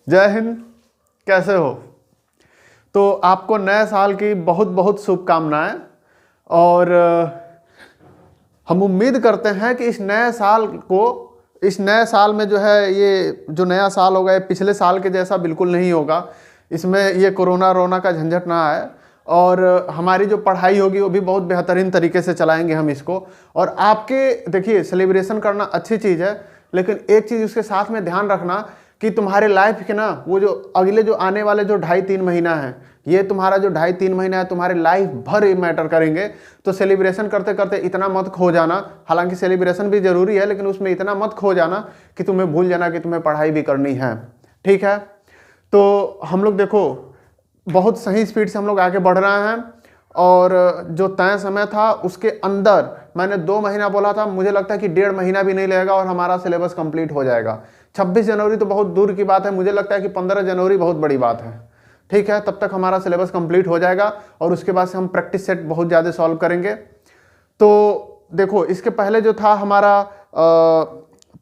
जय हिंद। कैसे हो? तो आपको नए साल की बहुत बहुत शुभकामनाएं। और हम उम्मीद करते हैं कि इस नए साल में जो है, ये जो नया साल होगा ये पिछले साल के जैसा बिल्कुल नहीं होगा। इसमें ये कोरोना रोना का झंझट ना आए, और हमारी जो पढ़ाई होगी वो भी बहुत बेहतरीन तरीके से चलाएंगे हम इसको। और आपके देखिए, सेलिब्रेशन करना अच्छी चीज़ है, लेकिन एक चीज़ उसके साथ में ध्यान रखना कि तुम्हारे लाइफ के ना वो जो अगले जो आने वाले जो 2.5-3 महीना है, ये तुम्हारा जो 2.5-3 महीना है तुम्हारे लाइफ भर ही मैटर करेंगे। तो सेलिब्रेशन करते करते इतना मत खो जाना, हालांकि सेलिब्रेशन भी जरूरी है, लेकिन उसमें इतना मत खो जाना कि तुम्हें भूल जाना कि तुम्हें पढ़ाई भी करनी है। ठीक है? तो हम लोग देखो बहुत सही स्पीड से हम लोग आगे बढ़ रहे हैं, और जो तय समय था उसके अंदर मैंने 2 महीना बोला था, मुझे लगता है कि 1.5 महीना भी नहीं लगेगा और हमारा सिलेबस कंप्लीट हो जाएगा। 26 जनवरी तो बहुत दूर की बात है, मुझे लगता है कि 15 जनवरी बहुत बड़ी बात है। ठीक है? तब तक हमारा सिलेबस कंप्लीट हो जाएगा और उसके बाद से हम प्रैक्टिस सेट बहुत ज़्यादा सॉल्व करेंगे। तो देखो, इसके पहले जो था हमारा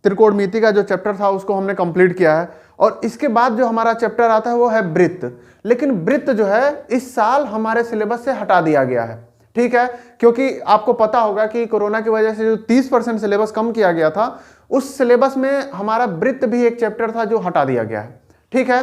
त्रिकोणमिति का जो चैप्टर था उसको हमने कंप्लीट किया है, और इसके बाद जो हमारा चैप्टर आता है वो है वृत्त। लेकिन वृत्त जो है इस साल हमारे सिलेबस से हटा दिया गया है। ठीक है? क्योंकि आपको पता होगा कि कोरोना की वजह से जो 30% सिलेबस कम किया गया था, उस सिलेबस में हमारा वृत्त भी एक चैप्टर था जो हटा दिया गया है। ठीक है?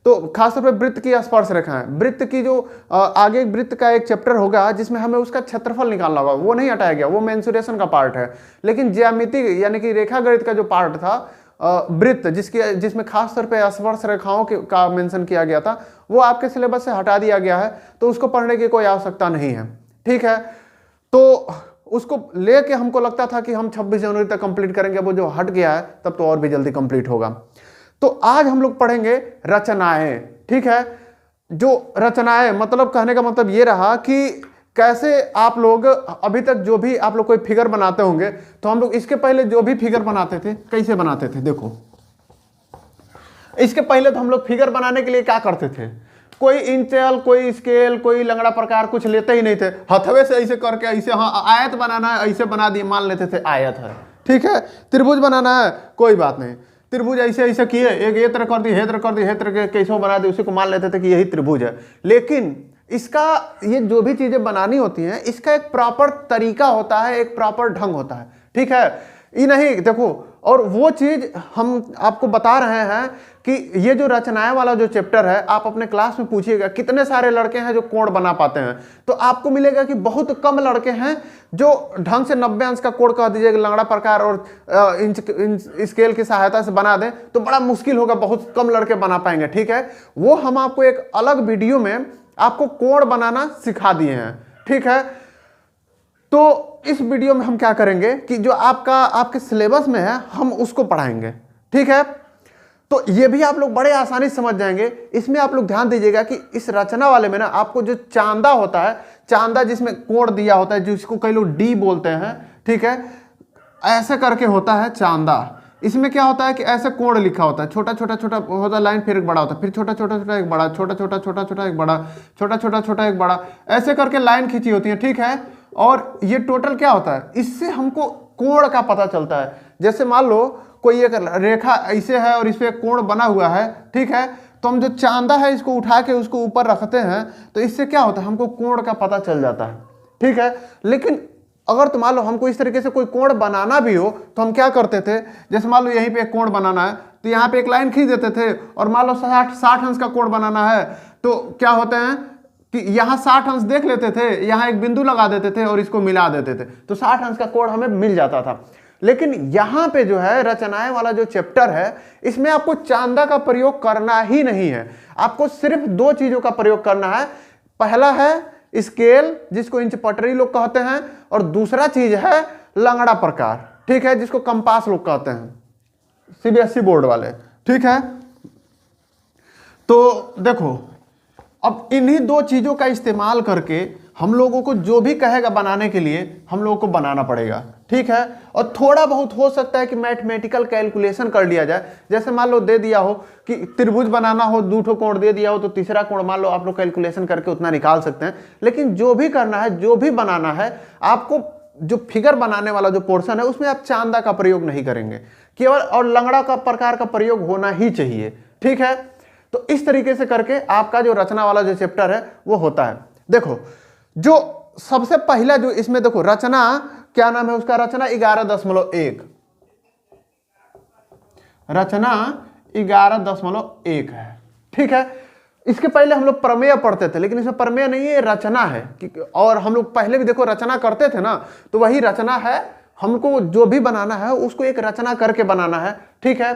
तो खासतौर पर वृत्त की स्पर्श रेखाएं, वृत्त की जो आगे वृत्त का एक चैप्टर होगा जिसमें हमें उसका क्षेत्रफल निकालना होगा, वो नहीं हटाया गया, वो मेंसुरेशन का पार्ट है। लेकिन ज्यामिति यानी कि रेखा गणित का जो पार्ट था वृत्त, जिसमें खासतौर पे स्पर्श रेखाओं का मेंशन किया गया था, वो आपके सिलेबस से हटा दिया गया है, तो उसको पढ़ने की कोई आवश्यकता नहीं है। ठीक है? तो उसको लेके हमको लगता था कि हम 26 जनवरी तक कंप्लीट करेंगे, वो जो हट गया है तब तो और भी जल्दी कंप्लीट होगा। तो आज हम लोग पढ़ेंगे रचनाएं। ठीक है? जो रचनाएं मतलब कहने का मतलब ये रहा कि कैसे आप लोग अभी तक जो भी आप लोग कोई फिगर बनाते होंगे, तो हम लोग इसके पहले जो भी फिगर बनाते थे कैसे बनाते थे। देखो, इसके पहले तो हम लोग फिगर बनाने के लिए क्या करते थे, कोई इंचल, कोई स्केल, कोई लंगड़ा प्रकार कुछ लेते ही नहीं थे, हथवे से ऐसे करके ऐसे, हाँ आयत बनाना है ऐसे बना दिए, मान लेते थे आयत है। ठीक है? त्रिभुज बनाना है, कोई बात नहीं, त्रिभुज ऐसे ऐसे किए, एक ये तरह कर दी, हे तरह कर दी, हे तरह के कैसे बना दी, उसी को मान लेते थे कि यही त्रिभुज है। लेकिन इसका ये जो भी चीजें बनानी होती हैं इसका एक प्रॉपर तरीका होता है, एक प्रॉपर ढंग होता है। ठीक है? ये नहीं देखो, और वो चीज हम आपको बता रहे हैं कि ये जो रचनाएं वाला जो चैप्टर है, आप अपने क्लास में पूछिएगा कितने सारे लड़के हैं जो कोण बना पाते हैं, तो आपको मिलेगा कि बहुत कम लड़के हैं जो ढंग से 90 अंश का कोण कह दीजिएगा लंगड़ा प्रकार और इंच स्केल की सहायता से बना दें, तो बड़ा मुश्किल होगा, बहुत कम लड़के बना पाएंगे। ठीक है? वो हम आपको एक अलग वीडियो में आपको कोण बनाना सिखा दिए हैं। ठीक है? तो इस वीडियो में हम क्या करेंगे कि जो आपके सिलेबस में है हम उसको पढ़ाएंगे। ठीक है? तो ये भी आप लोग बड़े आसानी से समझ जाएंगे। इसमें आप लोग ध्यान दीजिएगा कि इस रचना वाले में ना आपको जो चांदा होता है, चांदा जिसमें कोण दिया होता है, जिसको कई लोग डी बोलते हैं, ठीक है, ऐसे करके होता है चांदा। इसमें क्या होता है कि ऐसे कोण लिखा होता है, छोटा छोटा छोटा होता है लाइन, फिर एक बड़ा होता है, फिर छोटा छोटा छोटा एक बड़ा, छोटा छोटा छोटा छोटा एक बड़ा, छोटा छोटा छोटा एक बड़ा, ऐसे करके लाइन खींची होती है। ठीक है? और ये टोटल क्या होता है, इससे हमको कोण का पता चलता है। जैसे मान लो कोई एक रेखा ऐसे है और इस पे कोण बना हुआ है, ठीक है, तो हम जो चांदा है इसको उठा के उसको ऊपर रखते हैं, तो इससे क्या होता है, हमको कोण का पता चल जाता है। ठीक है? लेकिन अगर तो मान लो हमको इस तरीके से कोई कोण बनाना भी हो तो हम क्या करते थे, जैसे मान लो यहीं पे एक कोण बनाना है तो यहाँ पे एक लाइन खींच देते थे, और मान लो 60 अंश का कोण बनाना है तो क्या होते हैं कि यहाँ 60 अंश देख लेते थे, यहाँ एक बिंदु लगा देते थे और इसको मिला देते थे, तो 60 अंश का कोण हमें मिल जाता था। लेकिन यहाँ पे जो है रचनाएं वाला जो चैप्टर है, इसमें आपको चांदा का प्रयोग करना ही नहीं है, आपको सिर्फ 2 चीजों का प्रयोग करना है। पहला है स्केल, जिसको इंच पटरी लोग कहते हैं, और दूसरा चीज है लंगड़ा प्रकार। ठीक है? जिसको कंपास लोग कहते हैं, सीबीएसई बोर्ड वाले। ठीक है? तो देखो, अब इन्हीं 2 चीजों का इस्तेमाल करके हम लोगों को जो भी कहेगा बनाने के लिए हम लोगों को बनाना पड़ेगा। ठीक है? और थोड़ा बहुत हो सकता है कि मैथमेटिकल कैलकुलेशन कर लिया जाए, जैसे मान लो दे दिया हो कि त्रिभुज बनाना हो, 2 ठो कोण दे दिया हो, तो तीसरा कोण मान लो आप लोग कैलकुलेशन करके उतना निकाल सकते हैं। लेकिन जो भी करना है, जो भी बनाना है, आपको जो फिगर बनाने वाला जो पोर्शन है उसमें आप चांदा का प्रयोग नहीं करेंगे केवल, और लंगड़ा का प्रकार का प्रयोग होना ही चाहिए। ठीक है। तो इस तरीके से करके आपका जो रचना वाला जो चैप्टर है वो होता है। देखो जो सबसे पहला जो इसमें देखो रचना क्या नाम है उसका, रचना 11.1, रचना 11.1 है, ठीक है। इसके पहले हम लोग प्रमेय पढ़ते थे, लेकिन इसमें प्रमेय नहीं है, रचना है। और हम लोग पहले भी देखो रचना करते थे ना, तो वही रचना है। हमको जो भी बनाना है उसको एक रचना करके बनाना है, ठीक है।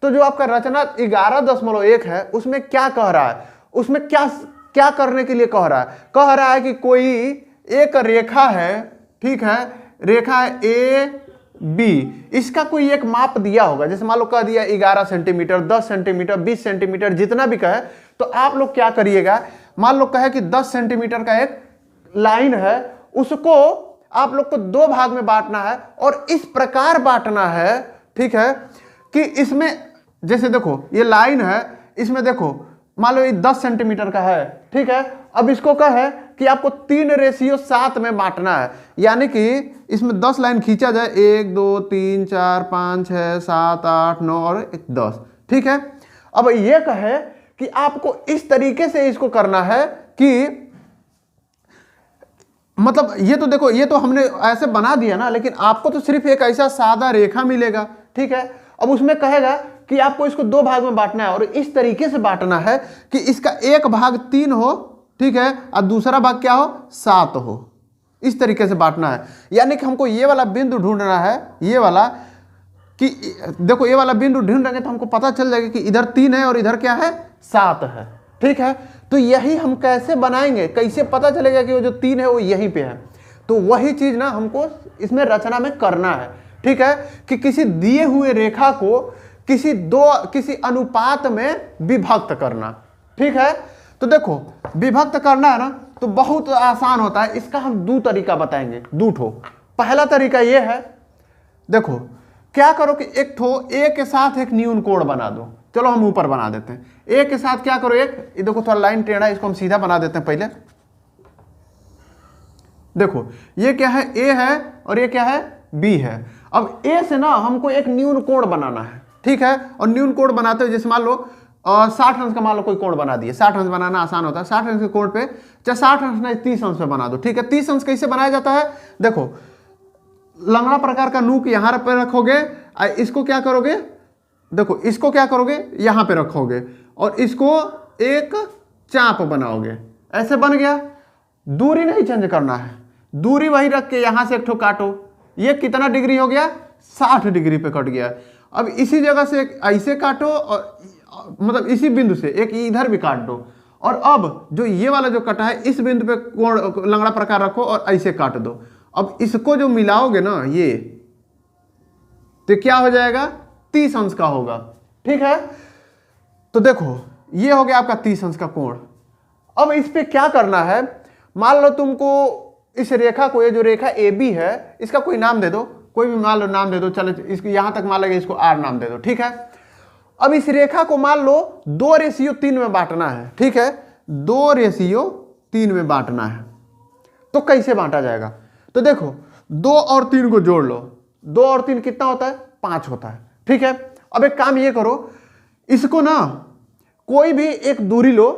तो जो आपका रचना 11.1 है उसमें क्या कह रहा है, उसमें क्या क्या करने के लिए कह रहा है कि कोई एक रेखा है, ठीक है, रेखा है ए बी, इसका कोई एक माप दिया होगा। जैसे मान लो कह दिया 11 सेंटीमीटर, 10 सेंटीमीटर, 20 सेंटीमीटर, जितना भी कहे, तो आप लोग क्या करिएगा, मान लो कहे कि 10 सेंटीमीटर का एक लाइन है, उसको आप लोग को 2 भाग में बांटना है और इस प्रकार बांटना है, ठीक है, कि इसमें जैसे देखो ये लाइन है, इसमें देखो मान लो ये 10 सेंटीमीटर का है, ठीक है। अब इसको कहे कि आपको 3:7 में बांटना है, यानी कि इसमें 10 लाइन खींचा जाए, 1 2 3 4 5 6 7 8 9 और 10, ठीक है। अब ये कहे कि आपको इस तरीके से इसको करना है कि मतलब ये तो देखो, ये तो हमने ऐसे बना दिया ना, लेकिन आपको तो सिर्फ एक ऐसा सादा रेखा मिलेगा, ठीक है। अब उसमें कहेगा कि आपको इसको 2 भाग में बांटना है और इस तरीके से बांटना है कि इसका एक भाग 3 हो, ठीक है, और दूसरा भाग क्या हो, 7 हो। इस तरीके से बांटना है, यानी कि हमको ये वाला बिंदु ढूंढना है, ये वाला, कि देखो ये वाला बिंदु ढूंढेंगे तो हमको पता चल जाएगा कि इधर 3 है और इधर क्या है, 7 है, ठीक है। तो यही हम कैसे बनाएंगे, कैसे पता चलेगा कि वो जो 3 है वो यहीं पे है। तो वही चीज ना हमको इसमें रचना में करना है, ठीक है, कि किसी दिए हुए रेखा को किसी अनुपात में विभक्त करना, ठीक है। तो देखो विभक्त करना है ना, तो बहुत आसान होता है। इसका हम 2 तरीका बताएंगे, 2 ठो। पहला तरीका ये है, देखो क्या करो कि एक ठो ए के साथ एक न्यून कोण बना दो। चलो हम ऊपर बना देते हैं। ए के साथ क्या करो, एक ये देखो थोड़ा लाइन टेढ़ा है, इसको हम सीधा बना देते हैं पहले। देखो ये क्या है, ए है और ये क्या है, बी है। अब ए से ना हमको एक न्यून कोण बनाना है, ठीक है। और न्यून कोण बनाते हुए जैसे मान लो 60 अंश का मान लो कोई कोण बना दिए, 60 अंश बनाना आसान होता है। 60 अंश के कोण पे चाहे 60 अंश नहीं 30 अंश पे बना दो, ठीक है। 30 अंश कैसे बनाया जाता है, देखो लंगड़ा प्रकार का नूक यहां पे रखोगे, इसको क्या करोगे, देखो इसको क्या करोगे, यहां पे रखोगे और इसको एक चाप बनाओगे, ऐसे बन गया। दूरी नहीं चेंज करना है, दूरी वही रख के यहां से एक ठो काटो। ये कितना डिग्री हो गया, 60 डिग्री पे कट गया। अब इसी जगह से एक ऐसे काटो और मतलब इसी बिंदु से एक इधर भी काट दो। और अब जो ये वाला जो कटा है, इस बिंदु पे कोण लंगड़ा प्रकार रखो और ऐसे काट दो। अब इसको जो मिलाओगे ना ये, तो क्या हो जाएगा, 30 अंश का होगा, ठीक है। तो देखो ये हो गया आपका 30 अंश का कोण। अब इस पे क्या करना है, मान लो तुमको इस रेखा को, ये जो रेखा ए बी है, इसका कोई नाम दे दो, कोई भी मान लो नाम दे दो, चलो इसको यहां तक मान लगे, इसको आर नाम दे दो, ठीक है। अब इस रेखा को मान लो 2:3 में बांटना है, ठीक है, 2:3 में बांटना है। तो कैसे बांटा जाएगा, तो देखो 2 और 3 को जोड़ लो, 2 और 3 कितना होता है, 5 होता है, ठीक है। अब एक काम ये करो, इसको ना कोई भी एक दूरी लो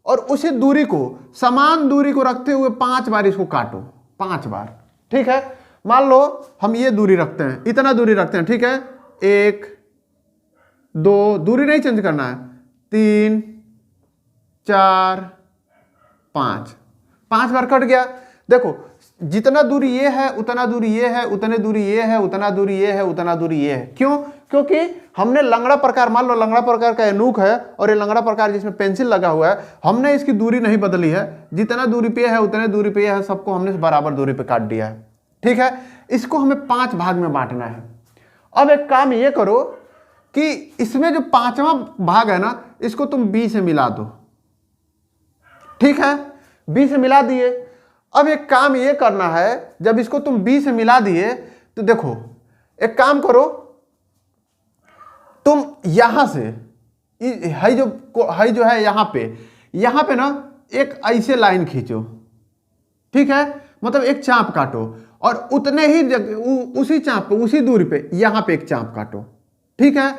और उसी दूरी को, समान दूरी को रखते हुए 5 बार इसको काटो, 5 बार, ठीक है। मान लो हम ये दूरी रखते हैं, इतना दूरी रखते हैं, ठीक है, 1 2, दूरी नहीं चेंज करना है, 3 4 5, 5 बार कट गया। देखो जितना दूरी ये है उतना दूरी ये है, उतने दूरी ये है, उतना दूरी ये है, उतना दूरी ये है। क्यों, क्योंकि हमने लंगड़ा प्रकार, मान लो लंगड़ा प्रकार का ये नूक है और ये लंगड़ा प्रकार जिसमें पेंसिल लगा हुआ है, हमने इसकी दूरी नहीं बदली है, जितना दूरी पे है उतने दूरी पे है, सबको हमने बराबर दूरी पे काट दिया है, ठीक है। इसको हमें 5 भाग में बांटना है। अब एक काम ये करो कि इसमें जो 5वां भाग है ना, इसको तुम बी से मिला दो, ठीक है, बी से मिला दिए। अब एक काम ये करना है, जब इसको तुम बी से मिला दिए तो देखो एक काम करो, तुम यहां से है जो है यहां पे ना एक ऐसे लाइन खींचो, ठीक है, मतलब एक चाप काटो और उतने ही उसी चाप पे, उसी दूरी पे यहां पे एक चाप काटो, ठीक है।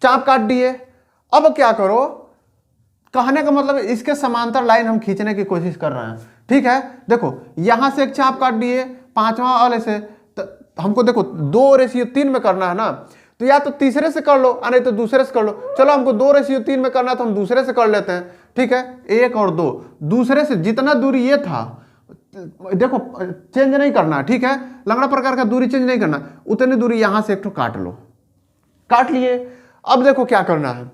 चाप काट दिए। अब क्या करो, कहने का मतलब इसके समांतर लाइन हम खींचने की कोशिश कर रहे हैं। ठीक है, देखो यहां से एक चाप काट दिए, पांचवा वाले से, तो हमको देखो 2:3 में करना है ना, तो या तो तीसरे से कर लो नहीं तो दूसरे से कर लो। चलो हमको 2:3 में करना है तो हम दूसरे से कर लेते हैं। ठीक है, 1 और 2, दूसरे से जितना दूरी ये था, देखो चेंज नहीं करना। ठीक है, लंगड़ा प्रकार का दूरी चेंज नहीं करना, उतनी दूरी यहां से एक तो काट लो, काट लिए। अब देखो क्या करना है,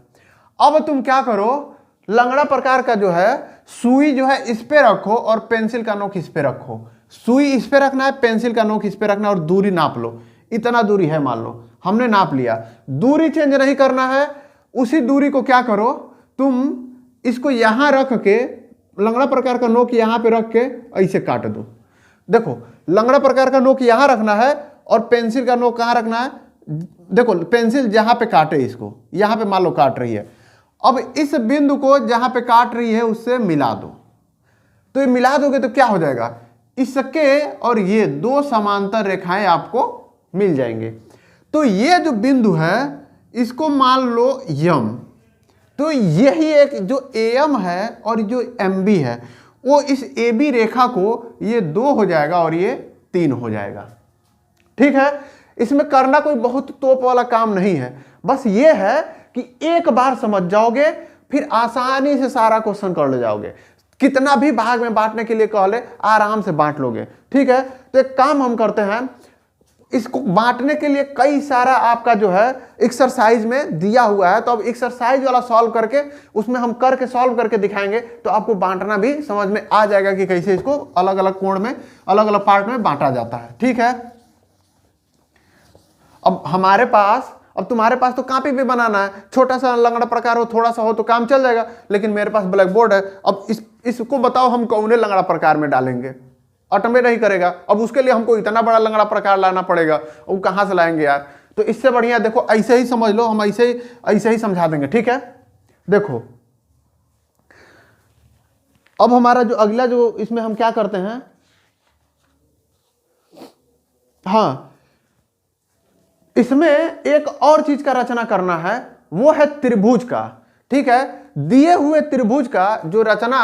अब तुम क्या करो, लंगड़ा प्रकार का जो है सुई जो है इस पे रखो और पेंसिल का नोक इस पे रखो। सुई इस पे रखना है, पेंसिल का नोक इस पे रखना है और दूरी नाप लो। इतना दूरी है मान लो, हमने नाप लिया, दूरी चेंज नहीं करना है। उसी दूरी को क्या करो, तुम इसको यहां रख के, लंगड़ा प्रकार का नोक यहां पे रख के ऐसे काट दो। देखो लंगड़ा प्रकार का नोक यहां रखना है और पेंसिल का नोक कहां रखना है, देखो पेंसिल जहां पे काटे इसको, यहां पे मान लो काट रही है, अब इस बिंदु को जहां पे काट रही है उससे मिला दो। तो ये मिला दोगे तो क्या हो जाएगा, इसके और ये दो समांतर रेखाएं आपको मिल जाएंगे। तो ये जो बिंदु है इसको मान लो यम, तो यही एक जो एम है और जो एम बी है, वो इस ए बी रेखा को ये 2 हो जाएगा और ये 3 हो जाएगा। ठीक है, इसमें करना कोई बहुत तोप वाला काम नहीं है, बस ये है कि एक बार समझ जाओगे फिर आसानी से सारा क्वेश्चन कर ले जाओगे। कितना भी भाग में बांटने के लिए कह ले, आराम से बांट लोगे। ठीक है, तो एक काम हम करते हैं, इसको बांटने के लिए कई सारा आपका जो है एक्सरसाइज में दिया हुआ है, तो अब एक्सरसाइज वाला सॉल्व करके उसमें हम करके सॉल्व करके दिखाएंगे, तो आपको बांटना भी समझ में आ जाएगा कि कैसे इसको अलग अलग कोण में, अलग अलग पार्ट में बांटा जाता है। ठीक है, अब हमारे पास, अब तुम्हारे पास तो कॉपी पे बनाना है, छोटा सा लंगड़ा प्रकार हो, थोड़ा सा हो तो काम चल जाएगा, लेकिन मेरे पास ब्लैक बोर्ड है। अब इसको बताओ हम कौन लंगड़ा प्रकार में डालेंगे, ऑटोमेट नहीं करेगा। अब उसके लिए हमको इतना बड़ा लंगड़ा प्रकार लाना पड़ेगा, वो कहां से लाएंगे यार। तो इससे बढ़िया देखो ऐसे ही समझ लो, हम ऐसे ही समझा देंगे। ठीक है, देखो अब हमारा जो अगला जो इसमें हम क्या करते हैं, हाँ इसमें एक और चीज का रचना करना है, वो है त्रिभुज का। ठीक है, दिए हुए त्रिभुज का जो रचना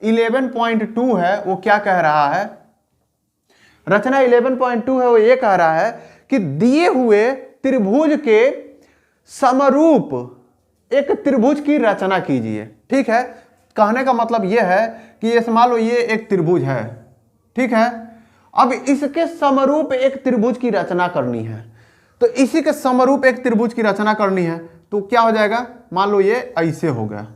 11.2 है वो क्या कह रहा है, रचना 11.2 है वो ये कह रहा है कि दिए हुए त्रिभुज के समरूप एक त्रिभुज की रचना कीजिए। ठीक है, कहने का मतलब यह है कि ये मान लो ये एक त्रिभुज है। ठीक है, अब इसके समरूप एक त्रिभुज की रचना करनी है, तो इसी के समरूप एक त्रिभुज की रचना करनी है, तो क्या हो जाएगा, मान लो ये ऐसे हो गया।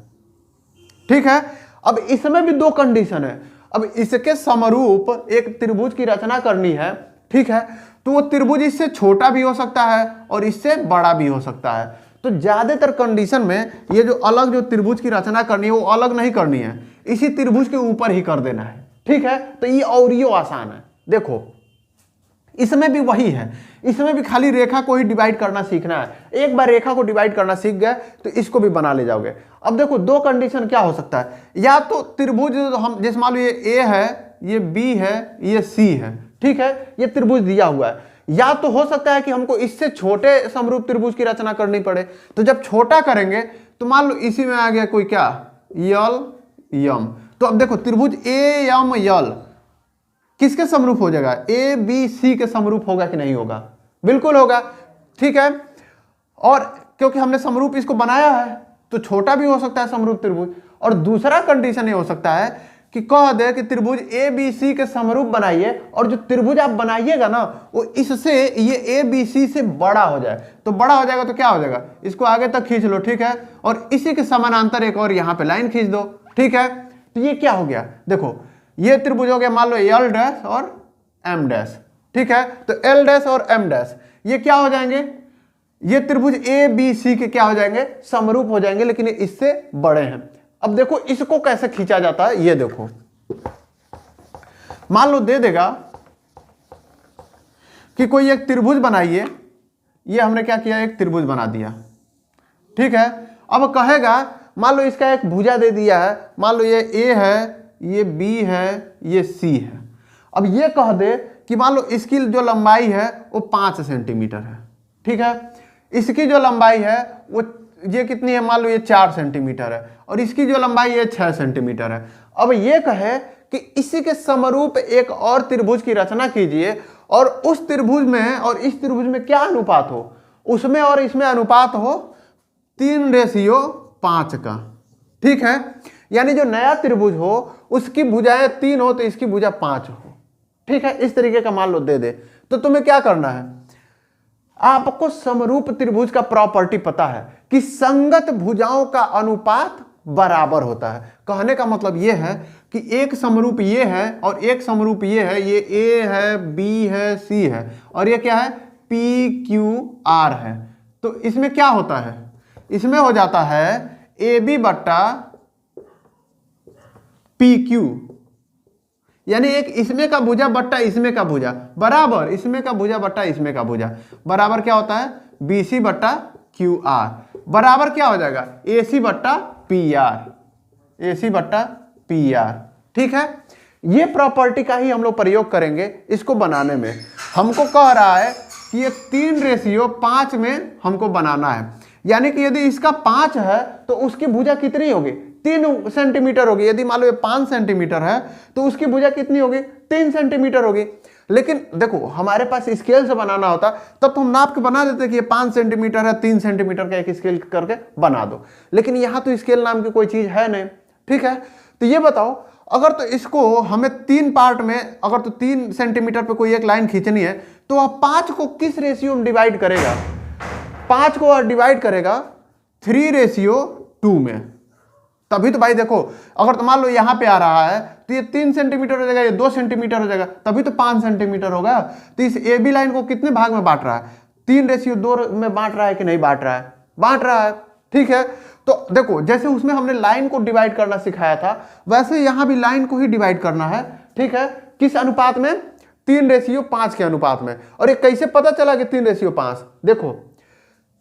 ठीक है, अब इसमें भी 2 कंडीशन है। अब इसके समरूप एक त्रिभुज की रचना करनी है। ठीक है, तो वो त्रिभुज इससे छोटा भी हो सकता है और इससे बड़ा भी हो सकता है। तो ज्यादातर कंडीशन में ये जो अलग जो त्रिभुज की रचना करनी है वो अलग नहीं करनी है, इसी त्रिभुज के ऊपर ही कर देना है। ठीक है, तो ये और ये आसान है। देखो इसमें भी वही है, इसमें भी खाली रेखा को ही डिवाइड करना सीखना है। एक बार रेखा को डिवाइड करना सीख गए तो इसको भी बना ले जाओगे। अब देखो 2 कंडीशन क्या हो सकता है, या तो त्रिभुज हम जैसे मान लो ये ए है, ये बी है, ये सी है। ठीक है, ये त्रिभुज दिया हुआ है, या तो हो सकता है कि हमको इससे छोटे समरूप त्रिभुज की रचना करनी पड़े। तो जब छोटा करेंगे तो मान लो इसी में आ गया कोई क्या, यल यम। तो अब देखो त्रिभुज ए यम यल किसके समरूप हो जाएगा, ए बी सी के समरूप होगा कि नहीं होगा, बिल्कुल होगा। ठीक है, और क्योंकि हमने समरूप इसको बनाया है तो छोटा भी हो सकता है समरूप त्रिभुज। और दूसरा कंडीशन ये हो सकता है कि कह दे कि त्रिभुज ए बी सी के समरूप बनाइए, और जो त्रिभुज आप बनाइएगा ना वो इससे ये ए बी सी से बड़ा हो जाए। तो बड़ा हो जाएगा तो क्या हो जाएगा, इसको आगे तक खींच लो। ठीक है, और इसी के समानांतर एक और यहाँ पे लाइन खींच दो। ठीक है, तो ये क्या हो गया, देखो ये त्रिभुज हो गया मान लो एल डैश और एम डैश। ठीक है, तो एल डैश और एम डैश ये क्या हो जाएंगे, ये त्रिभुज ए बी सी के क्या हो जाएंगे, समरूप हो जाएंगे, लेकिन ये इससे बड़े हैं। अब देखो इसको कैसे खींचा जाता है, ये देखो मान लो दे देगा कि कोई एक त्रिभुज बनाइए, ये हमने क्या किया, एक त्रिभुज बना दिया। ठीक है, अब कहेगा मान लो इसका एक भुजा दे दिया है, मान लो ये ए है, ये बी है, ये सी है। अब ये कह दे कि मान लो इसकी जो लंबाई है वो 5 सेंटीमीटर है। ठीक है, इसकी जो लंबाई है वो ये कितनी है, मान लो ये 4 सेंटीमीटर है और इसकी जो लंबाई है 6 सेंटीमीटर है। अब ये कहे कि इसी के समरूप एक और त्रिभुज की रचना कीजिए और उस त्रिभुज में और इस त्रिभुज में क्या अनुपात हो, उसमें और इसमें अनुपात हो 3:5 का। ठीक है, यानी जो नया त्रिभुज हो उसकी भुजाएं 3 हो तो इसकी भुजा 5 हो। ठीक है, इस तरीके का मान लो दे दे, तो तुम्हें क्या करना है, आपको समरूप त्रिभुज का प्रॉपर्टी पता है कि संगत भुजाओं का अनुपात बराबर होता है। कहने का मतलब यह है कि एक समरूप ये है और एक समरूप ये है, ये ए है, बी है, सी है और ये क्या है, पी क्यू आर है। तो इसमें क्या होता है, इसमें हो जाता है ए बी बट्टा पी क्यू, यानी एक इसमें का भुजा बट्टा इसमें का भुजा बराबर इसमें का भुजा बट्टा इसमें का भुजा बराबर क्या होता है, बी सी बट्टा क्यू आर बराबर क्या हो जाएगा, ए सी बट्टा पी आर, ए सी बट्टा पी आर। ठीक है, ये प्रॉपर्टी का ही हम लोग प्रयोग करेंगे इसको बनाने में। हमको कह रहा है कि ये 3:5 में हमको बनाना है, यानी कि यदि इसका 5 है तो उसकी भुजा कितनी होगी, 3 सेंटीमीटर होगी। यदि मान लो ये 5 सेंटीमीटर है तो उसकी भुजा कितनी होगी, 3 सेंटीमीटर होगी। लेकिन देखो हमारे पास स्केल से बनाना होता तब तो हम नाप के बना देते कि ये 5 सेंटीमीटर है, 3 सेंटीमीटर का एक स्केल करके बना दो, लेकिन यहाँ तो स्केल नाम की कोई चीज है नहीं। ठीक है, तो ये बताओ अगर तो इसको हमें 3 पार्ट में, अगर तो 3 सेंटीमीटर पे कोई एक लाइन खींचनी है तो वह 5 को किस रेशियो में डिवाइड करेगा, 5 को डिवाइड करेगा 3:2 में। तभी तो भाई देखो अगर तो मान लो यहाँ पे आ रहा है तो ये 3 सेंटीमीटर हो जाएगा, ये 2 सेंटीमीटर हो जाएगा, तभी तो 5 सेंटीमीटर होगा। तो इस ए बी लाइन को कितने भाग में बांट रहा है, 3:2 में बांट रहा है कि नहीं बांट रहा है, बांट रहा है। ठीक है, तो देखो जैसे उसमें हमने लाइन को डिवाइड करना सिखाया था वैसे यहाँ भी लाइन को ही डिवाइड करना है। ठीक है, किस अनुपात में, 3:5 के अनुपात में। और ये कैसे पता चला कि 3:5, देखो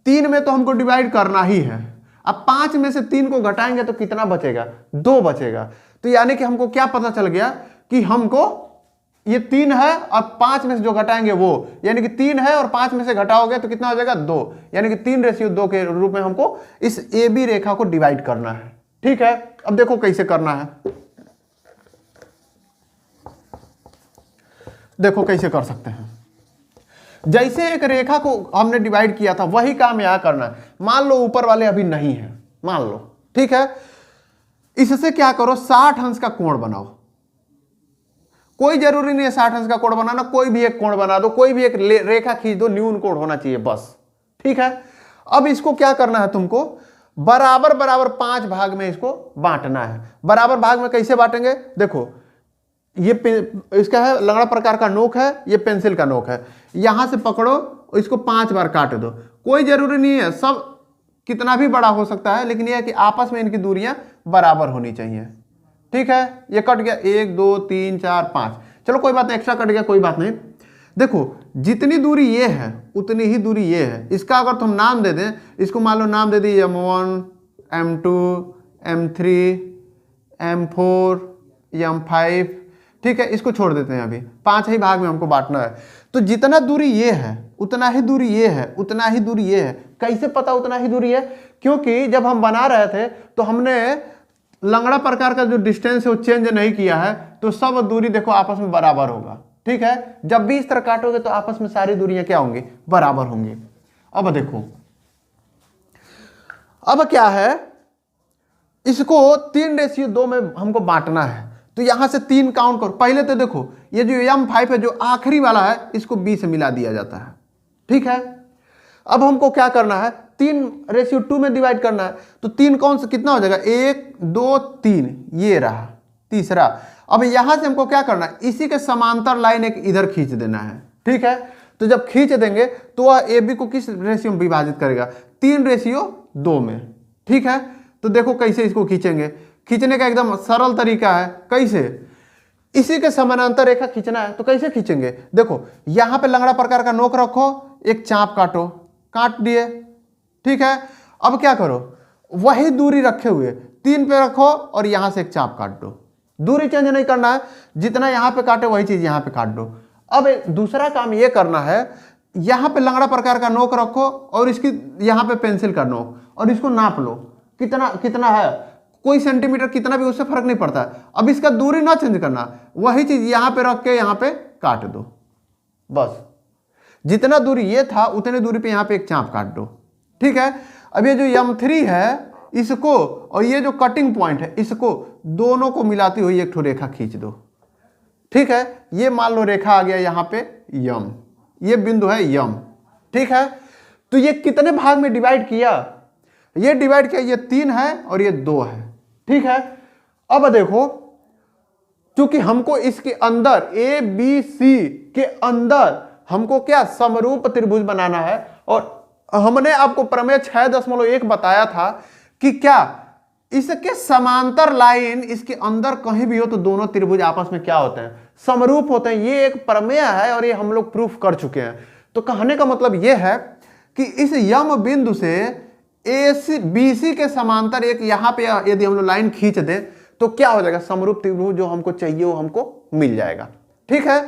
3 में तो हमको डिवाइड करना ही है, अब 5 में से 3 को घटाएंगे तो कितना बचेगा, 2 बचेगा। तो यानी कि हमको क्या पता चल गया कि हमको ये 3 है और 5 में से जो घटाएंगे वो, यानी कि 3 है और 5 में से घटाओगे तो कितना हो जाएगा, 2, यानी कि 3:2 के रूप में हमको इस ए बी रेखा को डिवाइड करना है। ठीक है, अब देखो कैसे करना है, देखो कैसे कर सकते हैं। जैसे एक रेखा को हमने डिवाइड किया था वही काम यहां करना है। मान लो ऊपर वाले अभी नहीं है, मान लो, ठीक है, इससे क्या करो, 60 अंश का कोण बनाओ। कोई जरूरी नहीं है 60 अंश का कोण बनाना, कोई भी एक कोण बना दो, कोई भी एक रेखा खींच दो, न्यून कोण होना चाहिए बस। ठीक है, अब इसको क्या करना है तुमको, बराबर बराबर 5 भाग में इसको बांटना है। बराबर भाग में कैसे बांटेंगे, देखो ये इसका है लंगड़ा प्रकार का नोक है, ये पेंसिल का नोक है, यहां से पकड़ो, इसको 5 बार काट दो। कोई जरूरी नहीं है सब कितना भी बड़ा हो सकता है, लेकिन यह है कि आपस में इनकी दूरियां बराबर होनी चाहिए। ठीक है, ये कट गया, 1 2 3 4 5, चलो कोई बात नहीं, एक्स्ट्रा कट गया कोई बात नहीं। देखो जितनी दूरी ये है उतनी ही दूरी ये है। इसका अगर तुम नाम दे दें, इसको मान लो नाम दे दी M1 M2 M3 M4 M5, ठीक है, इसको छोड़ देते हैं, अभी 5 ही भाग में हमको बांटना है। तो जितना दूरी ये है उतना ही दूरी ये है, उतना ही दूरी ये है। कैसे पता उतना ही दूरी है, क्योंकि जब हम बना रहे थे तो हमने लंगड़ा प्रकार का जो डिस्टेंस है वो चेंज नहीं किया है, तो सब दूरी देखो आपस में बराबर होगा। ठीक है, जब भी इस तरह काटोगे तो आपस में सारी दूरियां क्या होंगी, बराबर होंगी। अब देखो अब क्या है, इसको 3:2 में हमको बांटना है, तो यहां से 3 काउंट करो। पहले तो देखो ये जो M5 है जो आखिरी वाला है इसको B से मिला दिया जाता है। ठीक है, अब हमको क्या करना है, 3:2 में डिवाइड करना है, तो 3 कौन सा कितना हो जाएगा, 1 2 3, ये रहा तीसरा। अब यहां से हमको क्या करना है, इसी के समांतर लाइन एक इधर खींच देना है। ठीक है, तो जब खींच देंगे तो वह AB को किस रेशियो में विभाजित करेगा, 3:2 में। ठीक है, तो देखो कैसे इसको खींचेंगे, खींचने का एकदम सरल तरीका है। कैसे, इसी के समानांतर रेखा खींचना है, तो कैसे खींचेंगे, देखो यहां पे लंगड़ा प्रकार का नोक रखो, एक चाप काटो, काट दिए। ठीक है, अब क्या करो, वही दूरी रखे हुए 3 पे रखो और यहां से एक चाप काट दो। दूरी चेंज नहीं करना है, जितना यहां पे काटे वही चीज यहां पे काट दो। अब दूसरा काम ये करना है यहाँ पे लंगड़ा प्रकार का नोक रखो और इसकी यहाँ पे पेंसिल का नोक और इसको नाप लो कितना कितना है, कोई सेंटीमीटर कितना भी, उससे फर्क नहीं पड़ता। अब इसका दूरी ना चेंज करना, वही चीज यहाँ पे रख के यहाँ पे काट दो, बस जितना दूरी ये था उतने दूरी पे यहाँ पे एक चाप काट दो। ठीक है, अब ये जो M3 है इसको और ये जो कटिंग पॉइंट है इसको दोनों को मिलाती हुई एक ठो रेखा खींच दो। ठीक है, ये मान लो रेखा आ गया यहाँ पे यम, ये बिंदु है यम। ठीक है, तो ये कितने भाग में डिवाइड किया, ये डिवाइड किया, ये 3 है और ये 2 है। ठीक है, अब देखो क्योंकि हमको इसके अंदर ABC के अंदर हमको क्या समरूप त्रिभुज बनाना है, और हमने आपको प्रमेय 6.1 बताया था कि क्या इसके समांतर लाइन इसके अंदर कहीं भी हो तो दोनों त्रिभुज आपस में क्या होते हैं, समरूप होते हैं। ये एक प्रमेय है और ये हम लोग प्रूफ कर चुके हैं। तो कहने का मतलब ये है कि इस यम बिंदु से BC के समांतर एक यहाँ पे यदि हम लोग लाइन खींच दें तो क्या हो जाएगा, समरूप त्रिभुज जो हमको चाहिए वो हमको मिल जाएगा। ठीक है,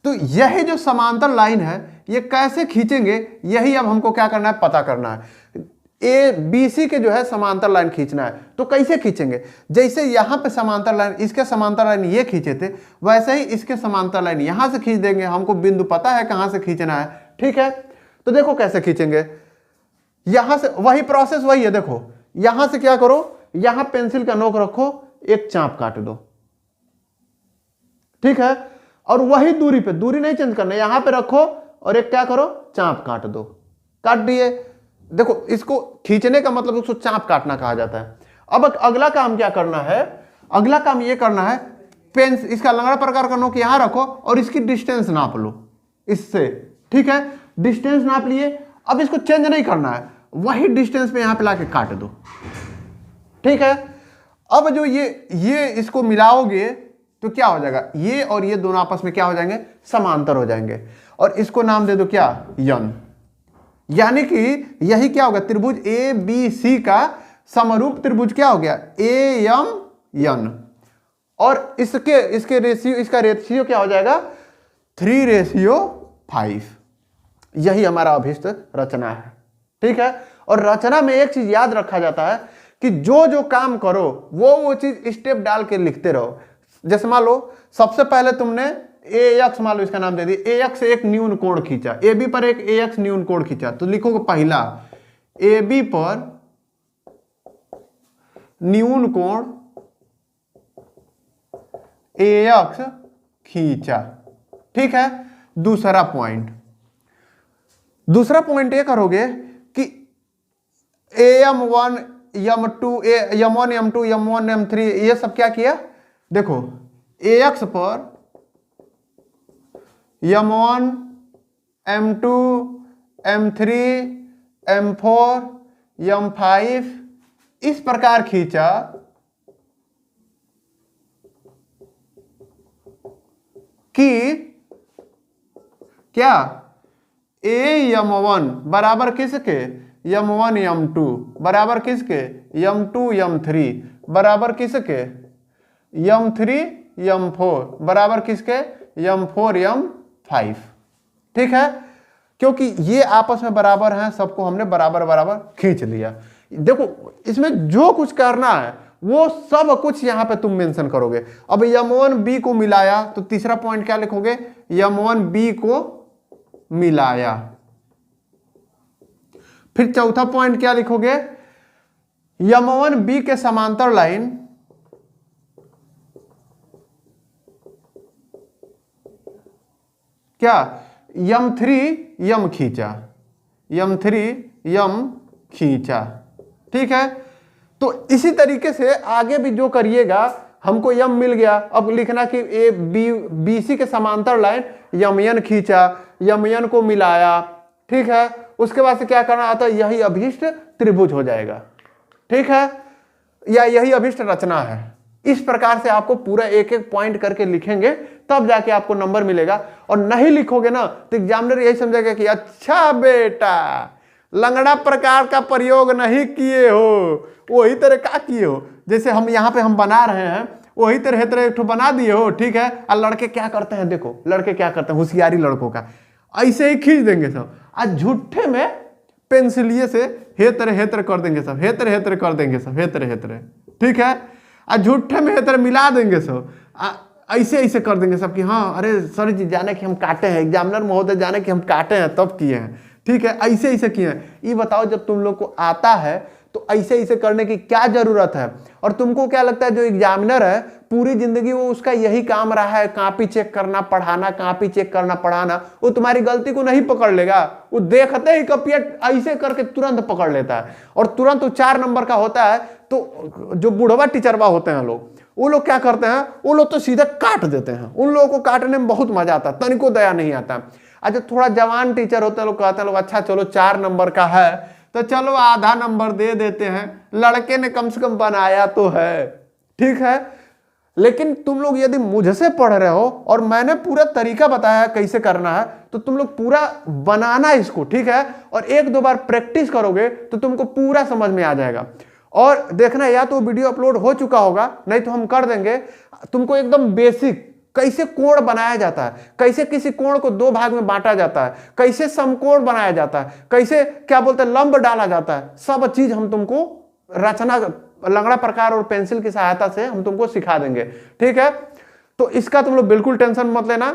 तो यही जो समांतर लाइन है ये कैसे खींचेंगे, यही अब हमको क्या करना है, पता करना है। ABC के जो है समांतर लाइन खींचना है, तो कैसे खींचेंगे, जैसे यहाँ पे समांतर लाइन, इसके समांतर लाइन ये खींचे थे, वैसे ही इसके समांतर लाइन यहाँ से खींच देंगे। हमको बिंदु पता है कहाँ से खींचना है। ठीक है, तो देखो कैसे खींचेंगे, यहां से वही प्रोसेस वही है। देखो यहां से क्या करो, यहां पेंसिल का नोक रखो, एक चाप काट दो। ठीक है, और वही दूरी पे, दूरी नहीं चेंज करना, यहां पे रखो और एक क्या करो, चाप काट दो। काट दिए, देखो इसको खींचने का मतलब उसको चाप काटना कहा जाता है। अब अगला काम क्या करना है, अगला काम ये करना है, पेंस इसका लंगड़ा प्रकार का नोक यहां रखो और इसकी डिस्टेंस नाप लो इससे। ठीक है, डिस्टेंस नाप लिए, अब इसको चेंज नहीं करना है, वही डिस्टेंस पे यहां पे लाके काट दो। ठीक है, अब जो ये इसको मिलाओगे तो क्या हो जाएगा, ये और ये दोनों आपस में क्या हो जाएंगे, समांतर हो जाएंगे, और इसको नाम दे दो क्या, यन। यानी कि यही क्या होगा, त्रिभुज ABC का समरूप त्रिभुज क्या हो गया, AMN, और इसके रेशियो, इसका रेशियो क्या हो जाएगा, 3:5। यही हमारा अभिष्ट रचना है। ठीक है, और रचना में एक चीज याद रखा जाता है कि जो काम करो वो चीज स्टेप डाल के लिखते रहो। जैसे मान लो सबसे पहले तुमने AX, मान लो इसका नाम दे दी, AX से एक न्यून कोण खींचा, AB पर एक AX न्यून कोण खींचा, तो लिखोगे पहला AB पर न्यून कोण AX खींचा। ठीक है, दूसरा पॉइंट ये करोगे कि AM1 M2 M1 M2 M1 M3 ये सब क्या किया, देखो AX पर M1 M2 M3 M4 M5 इस प्रकार खींचा कि क्या AM1 बराबर किसके, M1 M2 बराबर किसके, M2 M3 बराबर किसके, M3 M4 बराबर किसके, M4 M5। ठीक है, क्योंकि ये आपस में बराबर हैं, सबको हमने बराबर बराबर खींच लिया। देखो इसमें जो कुछ करना है वो सब कुछ यहां पे तुम मेंशन करोगे। अब M1B को मिलाया तो तीसरा पॉइंट क्या लिखोगे, M1B को मिलाया। फिर चौथा पॉइंट क्या लिखोगे, M1B के समांतर लाइन क्या, M3 M खींचा, M3 M खींचा। ठीक है, तो इसी तरीके से आगे भी जो करिएगा, हमको M मिल गया, अब लिखना कि BC के समांतर लाइन MN खींचा, MN को मिलाया। ठीक है, उसके बाद से क्या करना आता है, यही अभीष्ट त्रिभुज हो जाएगा। ठीक है, या यही अभीष्ट रचना है। इस प्रकार से आपको पूरा एक एक पॉइंट करके लिखेंगे, तब जाके आपको नंबर मिलेगा। और नहीं लिखोगे ना तो एग्जामिनर यही समझेगा कि अच्छा बेटा लंगड़ा प्रकार का प्रयोग नहीं किए हो, वही तरह का किए हो, जैसे हम यहाँ पे हम बना रहे हैं वही तरह एक ठो बना दिए हो। ठीक है, और लड़के क्या करते हैं, देखो लड़के क्या करते हैं, होशियारी लड़कों का, ऐसे ही खींच देंगे सब। आज झूठे में पेंसिलिए से हेतर कर देंगे सब, हेतर कर देंगे सब, हेतर, ठीक है। आज झूठे में हेतर मिला देंगे सब, ऐसे कर देंगे सब कि हाँ अरे सर जी जाने कि हम काटे हैं, एग्जामिनर महोदय जाने कि हम काटे हैं तब किए हैं, ठीक है। ऐसे किए हैं। ये बताओ जब तुम लोग को आता है तो ऐसे करने की क्या जरूरत है? और तुमको क्या लगता है जो एग्जामिनर है पूरी जिंदगी वो उसका यही काम रहा है, कॉपी चेक करना पढ़ाना, कॉपी चेक करना पढ़ाना, वो तुम्हारी गलती को नहीं पकड़ लेगा। वो देखते ही कॉपियां ऐसे करके तुरंत पकड़ लेता है, और तुरंत वो 4 नंबर का होता है। तो जो बुढ़वा टीचरवा होते हैं लोग, वो लोग क्या करते हैं, वो लोग तो सीधे काट देते हैं। उन लोगों को काटने में बहुत मजा आता है, तनिको दया नहीं आता। अच्छा थोड़ा जवान टीचर होते हैं, लोग कहते हैं लोग अच्छा चलो 4 नंबर का है तो चलो आधा नंबर दे देते हैं, लड़के ने कम से कम बनाया तो है, ठीक है। लेकिन तुम लोग यदि मुझसे पढ़ रहे हो और मैंने पूरा तरीका बताया है कैसे करना है, तो तुम लोग पूरा बनाना इसको, ठीक है। और 1-2 बार प्रैक्टिस करोगे तो तुमको पूरा समझ में आ जाएगा। और देखना या तो वीडियो अपलोड हो चुका होगा, नहीं तो हम कर देंगे। तुमको एकदम बेसिक कैसे कोण बनाया जाता है, कैसे किसी कोण को 2 भाग में बांटा जाता है, कैसे समकोण बनाया जाता है, कैसे क्या बोलते हैं लंब डाला जाता है, सब चीज हम तुमको रचना लंगड़ा प्रकार और पेंसिल की सहायता से हम तुमको सिखा देंगे, ठीक है। तो इसका तुम लोग बिल्कुल टेंशन मत लेना,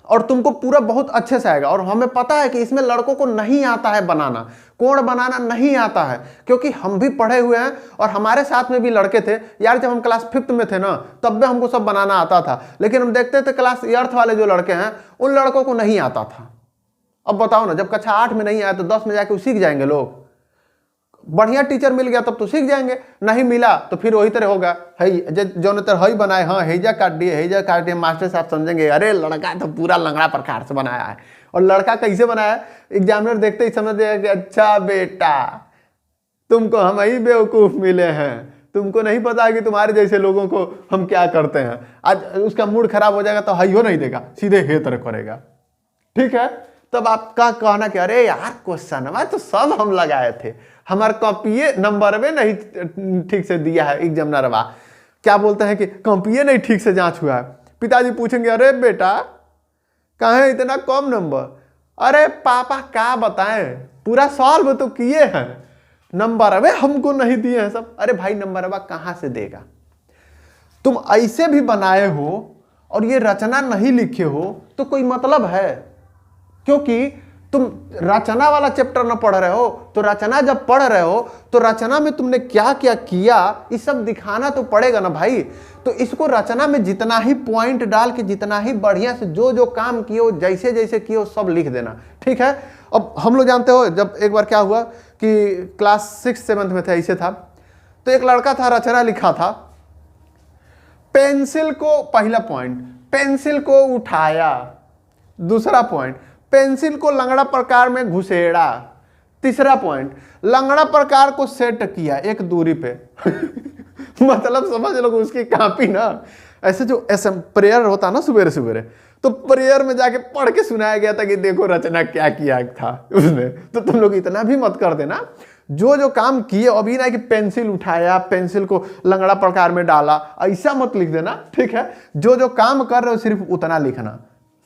और तुमको पूरा बहुत अच्छे से आएगा। और हमें पता है कि इसमें लड़कों को नहीं आता है बनाना, कोण बनाना नहीं आता है, क्योंकि हम भी पढ़े हुए हैं और हमारे साथ में भी लड़के थे यार। जब हम क्लास 5th में थे ना तब भी हमको सब बनाना आता था, लेकिन हम देखते थे क्लास 8th वाले जो लड़के हैं उन लड़कों को नहीं आता था। अब बताओ ना, जब कक्षा 8 में नहीं आया तो 10 में जाके सीख जाएंगे लोग। बढ़िया टीचर मिल गया तब तो सीख जाएंगे, नहीं मिला तो फिर वही तरह होगा, है जो न तरह बनाए, हाँ हेजा काट दिए, मास्टर साहब समझेंगे अरे लड़का तो पूरा लंगड़ा प्रकार से बनाया है। और लड़का कैसे बनाया, एग्जामिनर देखते ही समझ जाएगा कि अच्छा बेटा तुमको हम ही बेवकूफ मिले हैं, तुमको नहीं पता कि तुम्हारे जैसे लोगों को हम क्या करते हैं। आज उसका मूड खराब हो जाएगा तो हाइयो नहीं देगा, सीधे हे तरह करेगा, ठीक है। तब आपका कहना कि अरे यार क्वेश्चन तो सब हम लगाए थे, हमारे कॉपिये नंबर में नहीं ठीक से दिया है एग्जामिनर, क्या बोलते हैं कि कॉपिये नहीं ठीक से जांच हुआ है। पिताजी पूछेंगे अरे बेटा कहाँ इतना कम नंबर, अरे पापा क्या बताएं पूरा सॉल्व तो किए हैं, नंबर अबे हमको नहीं दिए हैं सब। अरे भाई नंबर अब कहाँ से देगा, तुम ऐसे भी बनाए हो और ये रचना नहीं लिखे हो तो कोई मतलब है, क्योंकि तुम रचना वाला चैप्टर ना पढ़ रहे हो। तो रचना जब पढ़ रहे हो तो रचना में तुमने क्या क्या किया ये सब दिखाना तो पड़ेगा ना भाई। तो इसको रचना में जितना ही पॉइंट डाल के जितना ही बढ़िया से जो जो काम किए हो जैसे जैसे किए हो सब लिख देना, ठीक है। अब हम लोग जानते हो जब एक बार क्या हुआ कि क्लास 6-7 में थे, ऐसे था, तो एक लड़का था रचना लिखा था, पेंसिल को, पहला पॉइंट पेंसिल को उठाया, दूसरा पॉइंट पेंसिल को लंगड़ा प्रकार में घुसेड़ा, तीसरा पॉइंट लंगड़ा प्रकार को सेट किया एक दूरी पे मतलब समझ लो उसकी कॉपी ना ऐसे जो प्रेयर होता ना सवेरे सवेरे, तो प्रेयर में जाके पढ़ के सुनाया गया था कि देखो रचना क्या किया था उसने। तो तुम लोग इतना भी मत कर देना, जो जो काम किए अभी ना कि पेंसिल उठाया पेंसिल को लंगड़ा प्रकार में डाला ऐसा मत लिख देना, ठीक है। जो जो काम कर रहे हो सिर्फ उतना लिखना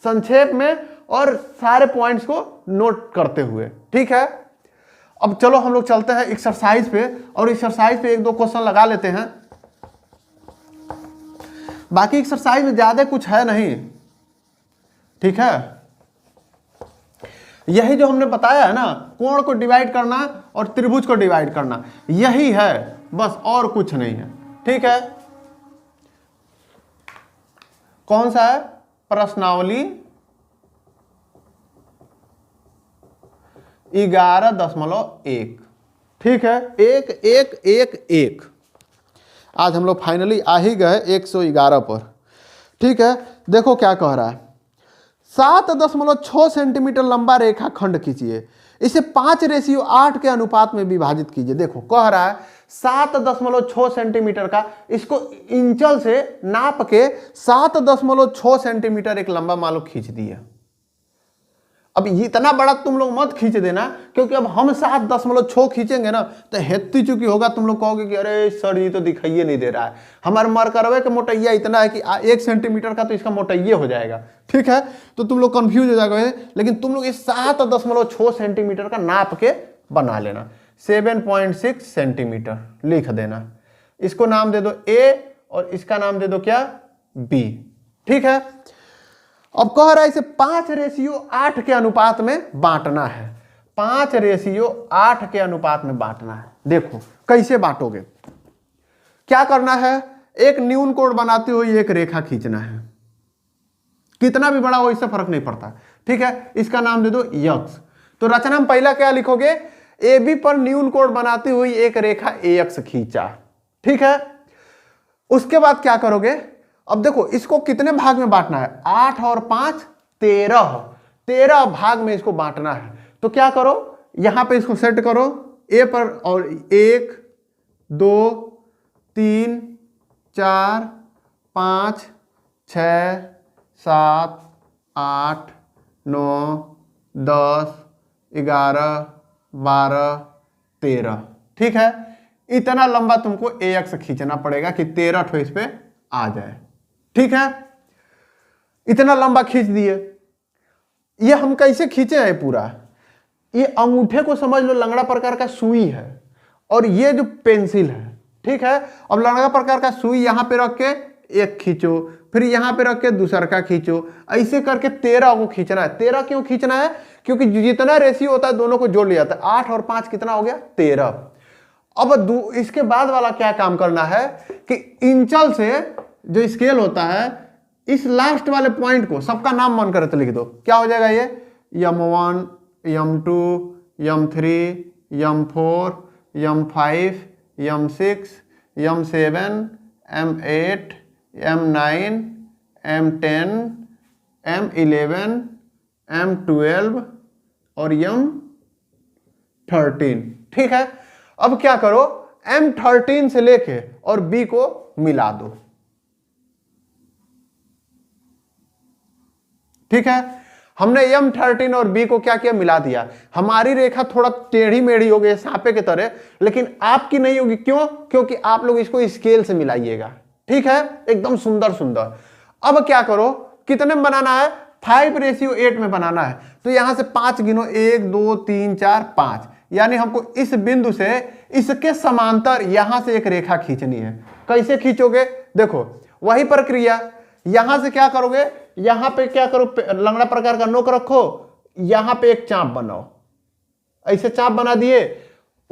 संक्षेप में और सारे पॉइंट्स को नोट करते हुए, ठीक है। अब चलो हम लोग चलते हैं एक्सरसाइज पे, और एक्सरसाइज पे 1-2 क्वेश्चन लगा लेते हैं। बाकी एक्सरसाइज में ज्यादा कुछ है नहीं, ठीक है। यही जो हमने बताया है ना, कोण को डिवाइड करना और त्रिभुज को डिवाइड करना, यही है बस, और कुछ नहीं है, ठीक है। कौन सा है, प्रश्नावली 11.1, ठीक है। 1 आज हम लोग फाइनली आ ही गए 111 पर, ठीक है। देखो क्या कह रहा है, 7.6 सेंटीमीटर लंबा रेखा खंड खींचिए, इसे 5:8 के अनुपात में विभाजित कीजिए। देखो कह रहा है 7.6 सेंटीमीटर का, इसको इंचल से नाप के 7.6 सेंटीमीटर एक लंबा मान लो खींच दिया। अब इतना बड़ा तुम लोग मत खींच देना, क्योंकि अब हम 7.6 खींचेंगे ना तो हेत्ती चुकी होगा, तुम लोग कहोगे कि अरे सर ये तो दिखाइए नहीं दे रहा है। हमारे मरकरवे का मोटाइया इतना है कि 1 सेंटीमीटर का तो इसका मोटाइया हो जाएगा, ठीक है। तो तुम लोग कंफ्यूज हो जाओगे, लेकिन तुम लोग इस 7.6 सेंटीमीटर का नाप के बना लेना। 7.6 सेंटीमीटर लिख देना, इसको नाम दे दो ए और इसका नाम दे दो क्या, बी, ठीक है। अब कह रहा है इसे 5:8 के अनुपात में बांटना है, 5:8 के अनुपात में बांटना है। देखो कैसे बांटोगे, क्या करना है, एक न्यून कोण बनाते हुए एक रेखा खींचना है, कितना भी बड़ा हो इससे फर्क नहीं पड़ता, ठीक है। इसका नाम दे दो यक्स। तो रचना में पहला क्या लिखोगे, ए बी पर न्यून कोण बनाती हुई एक रेखा ए एक्स खींचा, ठीक है। उसके बाद क्या करोगे, अब देखो इसको कितने भाग में बांटना है, 8 और 5 13 भाग में इसको बांटना है। तो क्या करो, यहां पे इसको सेट करो ए पर, और 1 2 3 4 5 6 7 8 9 10 11 12 13, ठीक है। इतना लंबा तुमको ए एक्स खींचना पड़ेगा कि 13 ठो इस पे आ जाए, ठीक है। इतना लंबा खींच दिए। ये हम कैसे खींचे हैं पूरा, ये अंगूठे को समझ लो लंगड़ा प्रकार का सुई है, और ये जो पेंसिल है, ठीक है। अब लंगड़ा प्रकार का सुई यहां पे रख के एक खींचो, फिर यहां पे रख के दूसरा का खींचो, ऐसे करके 13 को खींचना है। 13 क्यों खींचना है, क्योंकि जितना रेशियो होता है दोनों को जोड़ लिया जाता है। 8 और 5 कितना हो गया, 13। अब इसके बाद वाला क्या काम करना है कि इंचल से जो स्केल होता है, इस लास्ट वाले पॉइंट को सबका नाम मन करे तो लिख दो, क्या हो जाएगा ये, M1 M2 M3 M4 M5 M6 M7 M8 M9 M10 M11 M12 और M13, ठीक है। अब क्या करो, M13 से लेके और B को मिला दो, ठीक है। हमने M13 और B को क्या किया, मिला दिया। हमारी रेखा थोड़ा टेढ़ी मेढ़ी हो गई सांपे की तरह, लेकिन आपकी नहीं होगी, क्यों, क्योंकि आप लोग इसको स्केल से मिलाइएगा, ठीक है, एकदम सुंदर सुंदर। अब क्या करो, कितने में बनाना है, 5:8 में बनाना है। तो यहां से 5 गिनो, 1 2 3 4 5, यानी हमको इस बिंदु से इसके समांतर यहां से एक रेखा खींचनी है। कैसे खींचोगे, देखो वही प्रक्रिया, यहां से क्या करोगे, यहां पे क्या करो, लंगड़ा प्रकार का नोक रखो, यहां पे एक चाप बनाओ, ऐसे चाप बना दिए,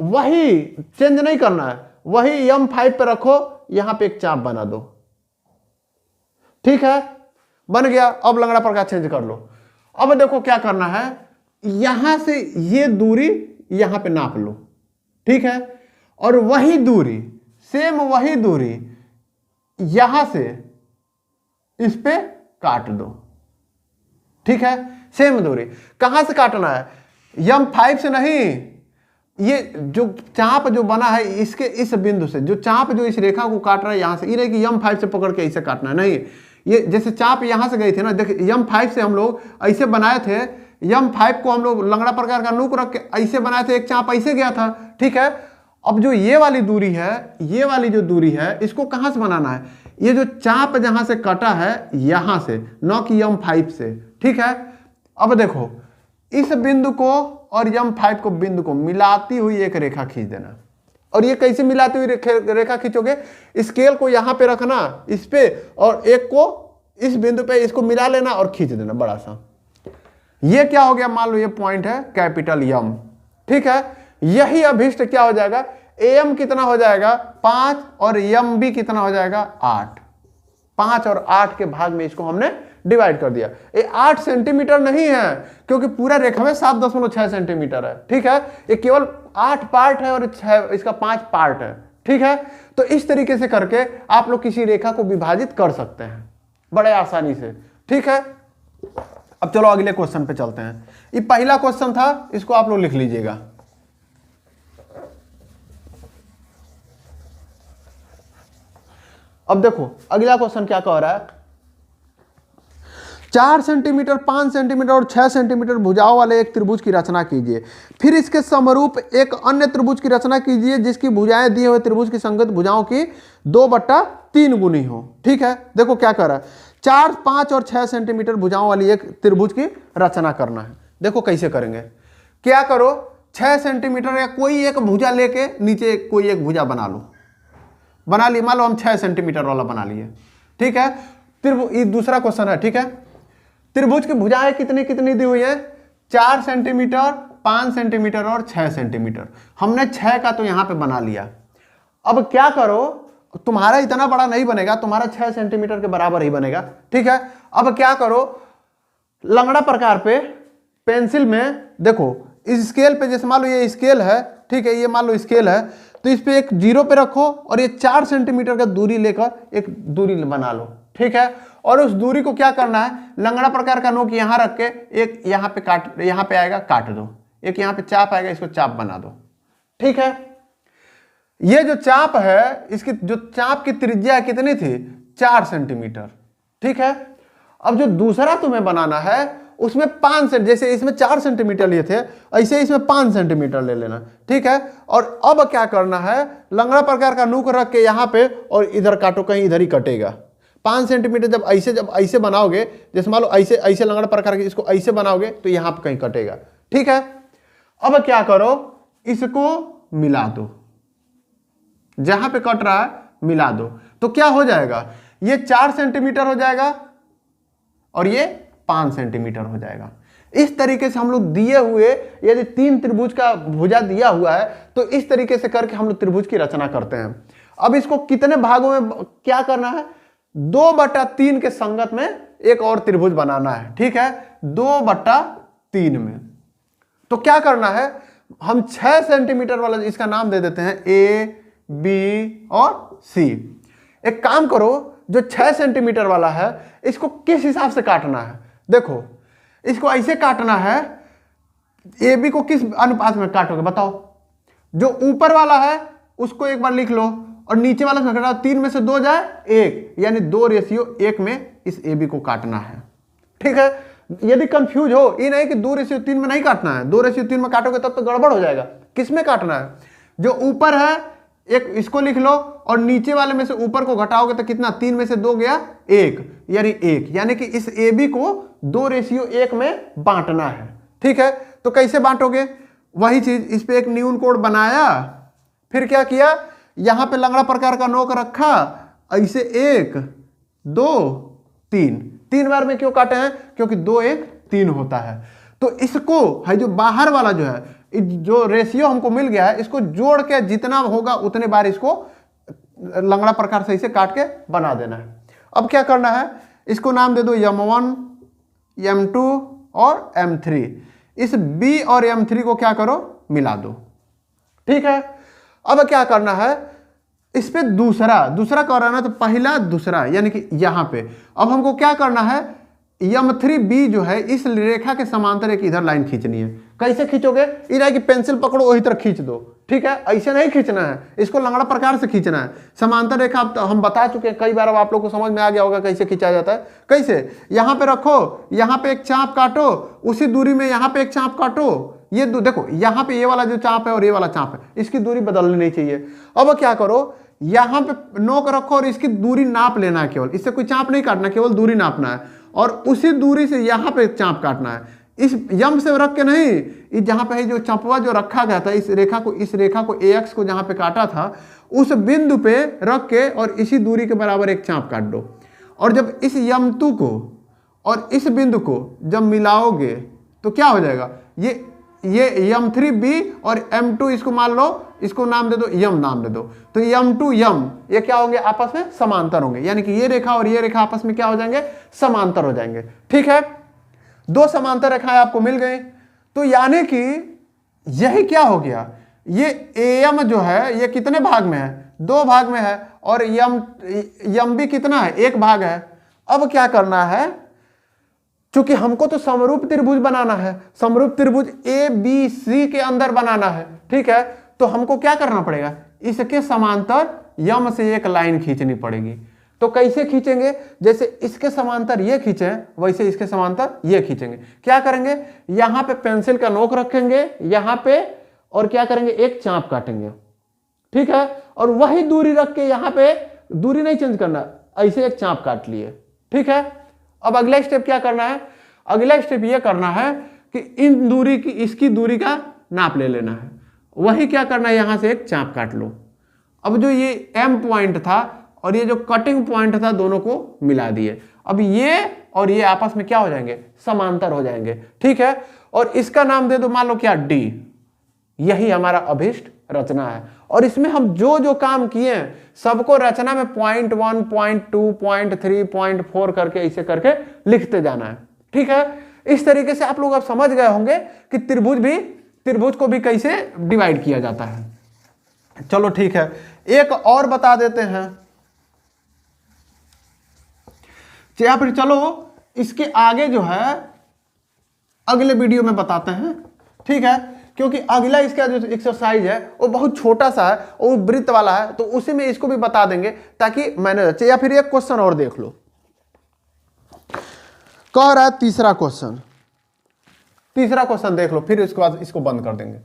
वही चेंज नहीं करना है, वही M5 पे रखो, यहां पे एक चाप बना दो, ठीक है, बन गया। अब लंगड़ा प्रकार चेंज कर लो। अब देखो क्या करना है, यहां से ये दूरी यहां पे नाप लो, ठीक है, और वही दूरी, सेम वही दूरी यहां से इस पे काट दो, ठीक है। सेम दूरी कहां से काटना है, M5 से नहीं, ये जो चाप जो बना है इसके इस बिंदु से, जो चाप जो इस रेखा को काट रहा है यहां से, ये नहीं कि M5 से पकड़ के ऐसे काटना है, नहीं। ये जैसे चाप यहां से गई थी ना, देखिए M5 से हम लोग ऐसे बनाए थे, M5 को हम लोग लंगड़ा प्रकार का नोक रख के ऐसे बनाए थे, एक चाप ऐसे गया था, ठीक है। अब जो ये वाली दूरी है, ये वाली जो दूरी है, इसको कहां से बनाना है, ये जो चाप जहां से कटा है यहां से, न कि M5 से, ठीक है। अब देखो इस बिंदु को और M5 को बिंदु को मिलाती हुई एक रेखा खींच देना। और ये कैसे मिलाती हुई रेखा खींचोगे, स्केल को यहां पे रखना इस पे, और एक को इस बिंदु पे इसको मिला लेना और खींच देना बड़ा सा। ये क्या हो गया, मान लो ये पॉइंट है कैपिटल M, ठीक है। यही अभिष्ट क्या हो जाएगा, AM कितना हो जाएगा 5 और MB कितना हो जाएगा 8। 5 और 8 के भाग में इसको हमने डिवाइड कर दिया। ये 8 सेंटीमीटर नहीं है, क्योंकि पूरा रेखा में 7.6 सेंटीमीटर है, ठीक है। ये केवल 8 पार्ट है और इसका 5 पार्ट है, ठीक है। तो इस तरीके से करके आप लोग किसी रेखा को विभाजित कर सकते हैं बड़े आसानी से, ठीक है। अब चलो अगले क्वेश्चन पे चलते हैं। ये पहला क्वेश्चन था, इसको आप लोग लिख लीजिएगा। अब देखो अगला क्वेश्चन क्या कह रहा है, 4 सेंटीमीटर, 5 सेंटीमीटर और 6 सेंटीमीटर भुजाओं वाले एक त्रिभुज की रचना कीजिए। फिर इसके समरूप एक अन्य त्रिभुज की रचना कीजिए जिसकी भुजाएं दिए हुए त्रिभुज की संगत भुजाओं की 2/3 गुनी हो। ठीक है, देखो क्या कर रहा है, 4, 5 और 6 सेंटीमीटर भुजाओं वाली एक त्रिभुज की रचना करना है। देखो कैसे करेंगे, क्या करो, 6 सेंटीमीटर या कोई एक भुजा लेके नीचे कोई एक भुजा बना लो, बना ली, मान लो हम 6 सेंटीमीटर वाला बना लिए। ठीक है, त्रिभुज, दूसरा क्वेश्चन है। ठीक है, त्रिभुज की भुजाएं कितनी कितनी दी हुई है, 4 सेंटीमीटर, 5 सेंटीमीटर और 6 सेंटीमीटर। हमने 6 का तो यहां पे बना लिया। अब क्या करो, तुम्हारा इतना बड़ा नहीं बनेगा, तुम्हारा 6 सेंटीमीटर के बराबर ही बनेगा। ठीक है, अब क्या करो, लंगड़ा प्रकार पे पेंसिल में देखो, इस स्केल पे, जैसे मान लो ये स्केल है, ठीक है, ये मान लो स्केल है, तो इस पे एक 0 पे रखो और ये 4 सेंटीमीटर का दूरी लेकर एक दूरी बना लो। ठीक है, और उस दूरी को क्या करना है, लंगड़ा प्रकार का नोक यहां रख के एक यहां पे काट, यहां पे आएगा काट दो, एक यहां पे चाप आएगा, इसको चाप बना दो। ठीक है, ये जो चाप है, इसकी जो चाप की त्रिज्या कितनी थी, 4 सेंटीमीटर। ठीक है, अब जो दूसरा तुम्हें बनाना है उसमें 5 सेंटीमीटर, जैसे इसमें 4 सेंटीमीटर लिए थे, ऐसे इसमें 5 सेंटीमीटर ले लेना। ठीक है, और अब क्या करना है, लंगड़ा प्रकार का नोक रख के यहां पे और इधर काटो, कहीं इधर ही कटेगा। 5 सेंटीमीटर जब ऐसे बनाओगे, जैसे मान लो ऐसे ऐसे लंगड़ा प्रकार के इसको ऐसे बनाओगे तो यहां पे कहीं कटेगा। ठीक है, अब क्या करो, इसको मिला दो, जहां पे कट रहा है मिला दो, तो क्या हो जाएगा, ये 4 सेंटीमीटर हो जाएगा और ये 5 सेंटीमीटर हो जाएगा। इस तरीके से हम लोग दिए हुए, यदि 3 त्रिभुज का भुजा दिया हुआ है तो इस तरीके से करके हम लोग त्रिभुज की रचना करते हैं। अब इसको कितने भागों में क्या करना है, 2/3 के संगत में एक और त्रिभुज बनाना है। ठीक है, 2/3 में, तो क्या करना है, हम 6 सेंटीमीटर वाला इसका नाम दे देते हैं ए, बी और सी। एक काम करो, जो 6 सेंटीमीटर वाला है इसको किस हिसाब से काटना है, देखो इसको ऐसे काटना है, ए बी को किस अनुपात में काटोगे बताओ, जो ऊपर वाला है उसको एक बार लिख लो और नीचे वाला से घटाओ, 3 में से 2 जाए 1, यानी 2:1 में इस ए बी को काटना है। ठीक है, यदि कंफ्यूज हो, ये नहीं कि 2:3 में नहीं काटना है, 2:3 में काटोगे तब तो गड़बड़ हो जाएगा। किस में काटना है, जो ऊपर है एक इसको लिख लो और नीचे वाले में से ऊपर को घटाओगे तो कितना, 3 में से 2 गया 1, यानी 1, यानी कि इस ए बी को 2:1 में बांटना है। ठीक है, तो कैसे बांटोगे, वही चीज, इस पे एक न्यून कोड बनाया, फिर क्या किया, यहां पे लंगड़ा प्रकार का नोक रखा, ऐसे 1, 2, 3 बार में क्यों काटे हैं, क्योंकि 2, 1, 3 होता है। तो इसको है जो बाहर वाला जो है, जो रेशियो हमको मिल गया है, इसको जोड़ के जितना होगा उतने बार इसको लंगड़ा प्रकार से इसे काट के बना देना है। अब क्या करना है, इसको नाम दे दो M1, M2 और M3। इस B और M3 को क्या करो, मिला दो। ठीक है, अब क्या करना है, इस पे दूसरा करना है, तो पहला दूसरा, यानी कि यहां पे अब हमको क्या करना है, M3B जो है इस रेखा के समांतर एक इधर लाइन खींचनी है। कैसे खींचोगे, इधर की पेंसिल पकड़ो वही तरह खींच दो। ठीक है, ऐसे नहीं खींचना है, इसको लंगड़ा प्रकार से खींचना है। समांतर रेखा हम बता चुके हैं कई बार, अब आप लोग को समझ में आ गया होगा कैसे खींचा जाता है। कैसे, यहां पे रखो, यहां पे एक चाप काटो, उसी दूरी में यहां पे एक चाप काटो, ये देखो यहाँ पे ये वाला जो चाप है और ये वाला चाप है, इसकी दूरी बदलनी नहीं चाहिए। अब क्या करो, यहां पे नोक रखो और इसकी दूरी नाप लेना है, केवल इससे कोई चाप नहीं काटना, केवल दूरी नापना है और उसी दूरी से यहां पे चाप काटना है। इस यम से रख के नहीं, इस जहां पे जो चंपवा जो रखा गया था, इस रेखा को AX को जहां पे काटा था, उस बिंदु पे रख के और इसी दूरी के बराबर एक चाप काट दो। और जब इस M2 को और इस बिंदु को जब मिलाओगे तो क्या हो जाएगा, ये M3B और M2, इसको मान लो, इसको नाम दे दो यम, नाम दे दो, तो M2 यम ये क्या होंगे, आपस में समांतर होंगे, यानी कि ये रेखा और ये रेखा आपस में क्या हो जाएंगे, समांतर हो जाएंगे। ठीक है, 2 समांतर रेखाएं आपको मिल गई, तो यानी कि यही क्या हो गया, ये AM जो है ये कितने भाग में है, 2 भाग में है, और MB कितना है, 1 भाग है। अब क्या करना है, चूंकि हमको तो समरूप त्रिभुज बनाना है, समरूप त्रिभुज ABC के अंदर बनाना है। ठीक है, तो हमको क्या करना पड़ेगा, इसके समांतर यम से एक लाइन खींचनी पड़ेगी। तो कैसे खींचेंगे, जैसे इसके समांतर ये खींचे वैसे इसके समांतर ये खींचेंगे। क्या करेंगे, यहां पे पेंसिल का नोक रखेंगे यहां पे, और क्या करेंगे, एक चाप काटेंगे, ठीक है, और वही दूरी रख के यहां पे, दूरी नहीं चेंज करना, ऐसे एक चाप काट लिए, ठीक है। अब अगला स्टेप क्या करना है, अगला स्टेप ये करना है कि इन दूरी की, इसकी दूरी का नाप ले लेना है, वही क्या करना है, यहां से एक चाप काट लो। अब जो ये एम पॉइंट था और ये जो कटिंग पॉइंट था दोनों को मिला दिए। अब ये और ये आपस में क्या हो जाएंगे, समांतर हो जाएंगे, ठीक है। और इसका नाम दे दो मान लो क्या, डी। यही हमारा अभिष्ट रचना है। और इसमें हम जो जो काम किए हैं सबको रचना में 0.1, 0.2, 0.3, 0.4 करके ऐसे करके लिखते जाना है, ठीक है। इस तरीके से आप लोग अब समझ गए होंगे कि त्रिभुज को भी कैसे डिवाइड किया जाता है। चलो ठीक है, एक और बता देते हैं, या फिर चलो इसके आगे जो है अगले वीडियो में बताते हैं, ठीक है, क्योंकि अगला इसका जो एक्सरसाइज है वो बहुत छोटा सा है, वो वृत्त वाला है, तो उसी में इसको भी बता देंगे ताकि मैंने रचे। या फिर एक क्वेश्चन और देख लो, कह रहा है तीसरा क्वेश्चन देख लो, फिर इसके बाद इसको बंद कर देंगे।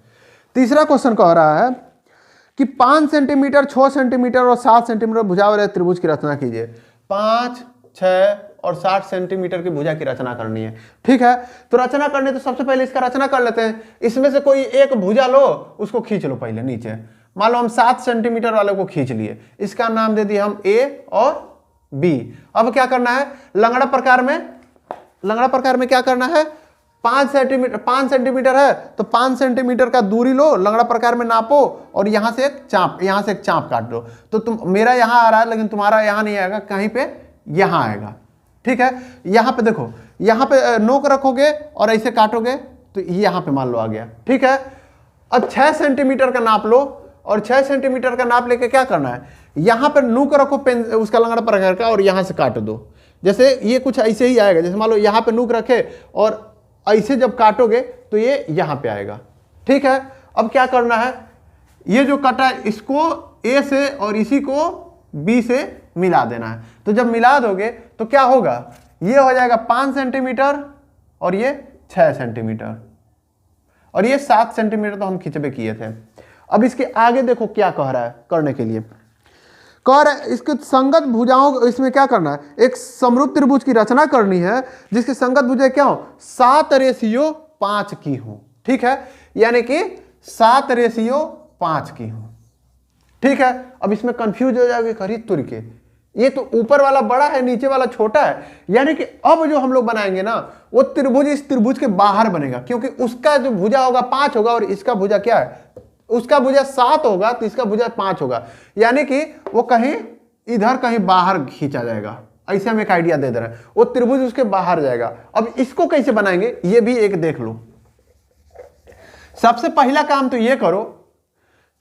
तीसरा क्वेश्चन कह रहा है कि 5 सेंटीमीटर, 6 सेंटीमीटर और 7 सेंटीमीटर भुजा वाले त्रिभुज की रचना कीजिए। 5, 6 और 60 सेंटीमीटर की भुजा की रचना करनी है, ठीक है। तो रचना करनी, तो सबसे पहले इसका रचना कर लेते हैं। इसमें से कोई एक भुजा लो, उसको खींच लो पहले नीचे। मान लो हम 7 सेंटीमीटर वाले को खींच लिए, इसका नाम दे दिया हम ए और बी। अब क्या करना है, लंगड़ा प्रकार में क्या करना है, 5 सेंटीमीटर है तो 5 सेंटीमीटर का दूरी लो, लंगड़ा प्रकार में नापो, और यहां से एक चाप काट दो। तो तुम, मेरा यहां आ रहा है लेकिन तुम्हारा यहां नहीं आएगा, कहीं पे यहां आएगा, ठीक है। यहां पे देखो, यहां पे नोक रखोगे और ऐसे काटोगे तो यहां पे मान लो आ गया, ठीक है। अब 6 सेंटीमीटर का नाप लो, और 6 सेंटीमीटर का नाप लेके क्या करना है, यहां पर नोक रखो पेन उसका लंगड़ा प्रकार का, और यहां से काट दो। जैसे ये कुछ ऐसे ही आएगा, जैसे मान लो यहां पे नोक रखे और ऐसे जब काटोगे तो ये यहां पे आएगा, ठीक है। अब क्या करना है, ये जो कटा है इसको ए से और इसी को बी से मिला देना है। तो जब मिला दोगे तो क्या होगा, ये हो जाएगा 5 सेंटीमीटर और ये 6 सेंटीमीटर, और ये 7 सेंटीमीटर तो हम खिंचबे किए थे। अब इसके आगे देखो क्या कह रहा है करने के लिए, कह रहा है इसके संगत भुजाओं, इसमें क्या करना है, एक समरूप त्रिभुज की रचना करनी है जिसकी संगत भुजाएं क्या हो, 7:5 की हो, ठीक है, यानी कि 7:5 की हो, ठीक है। अब इसमें कंफ्यूज हो जाओगे, करी तुर के, ये तो ऊपर वाला बड़ा है नीचे वाला छोटा है, यानी कि अब जो हम लोग बनाएंगे ना वो त्रिभुज इस त्रिभुज के बाहर बनेगा, क्योंकि उसका जो भुजा होगा 5 होगा और इसका भुजा क्या है, उसका भुजा 7 होगा तो इसका भुजा 5 होगा, यानी कि वो कहीं इधर कहीं बाहर खींचा जाएगा। ऐसे हम एक आइडिया दे दे रहे हैं, वो त्रिभुज उसके बाहर जाएगा। अब इसको कैसे बनाएंगे ये भी एक देख लो। सबसे पहला काम तो ये करो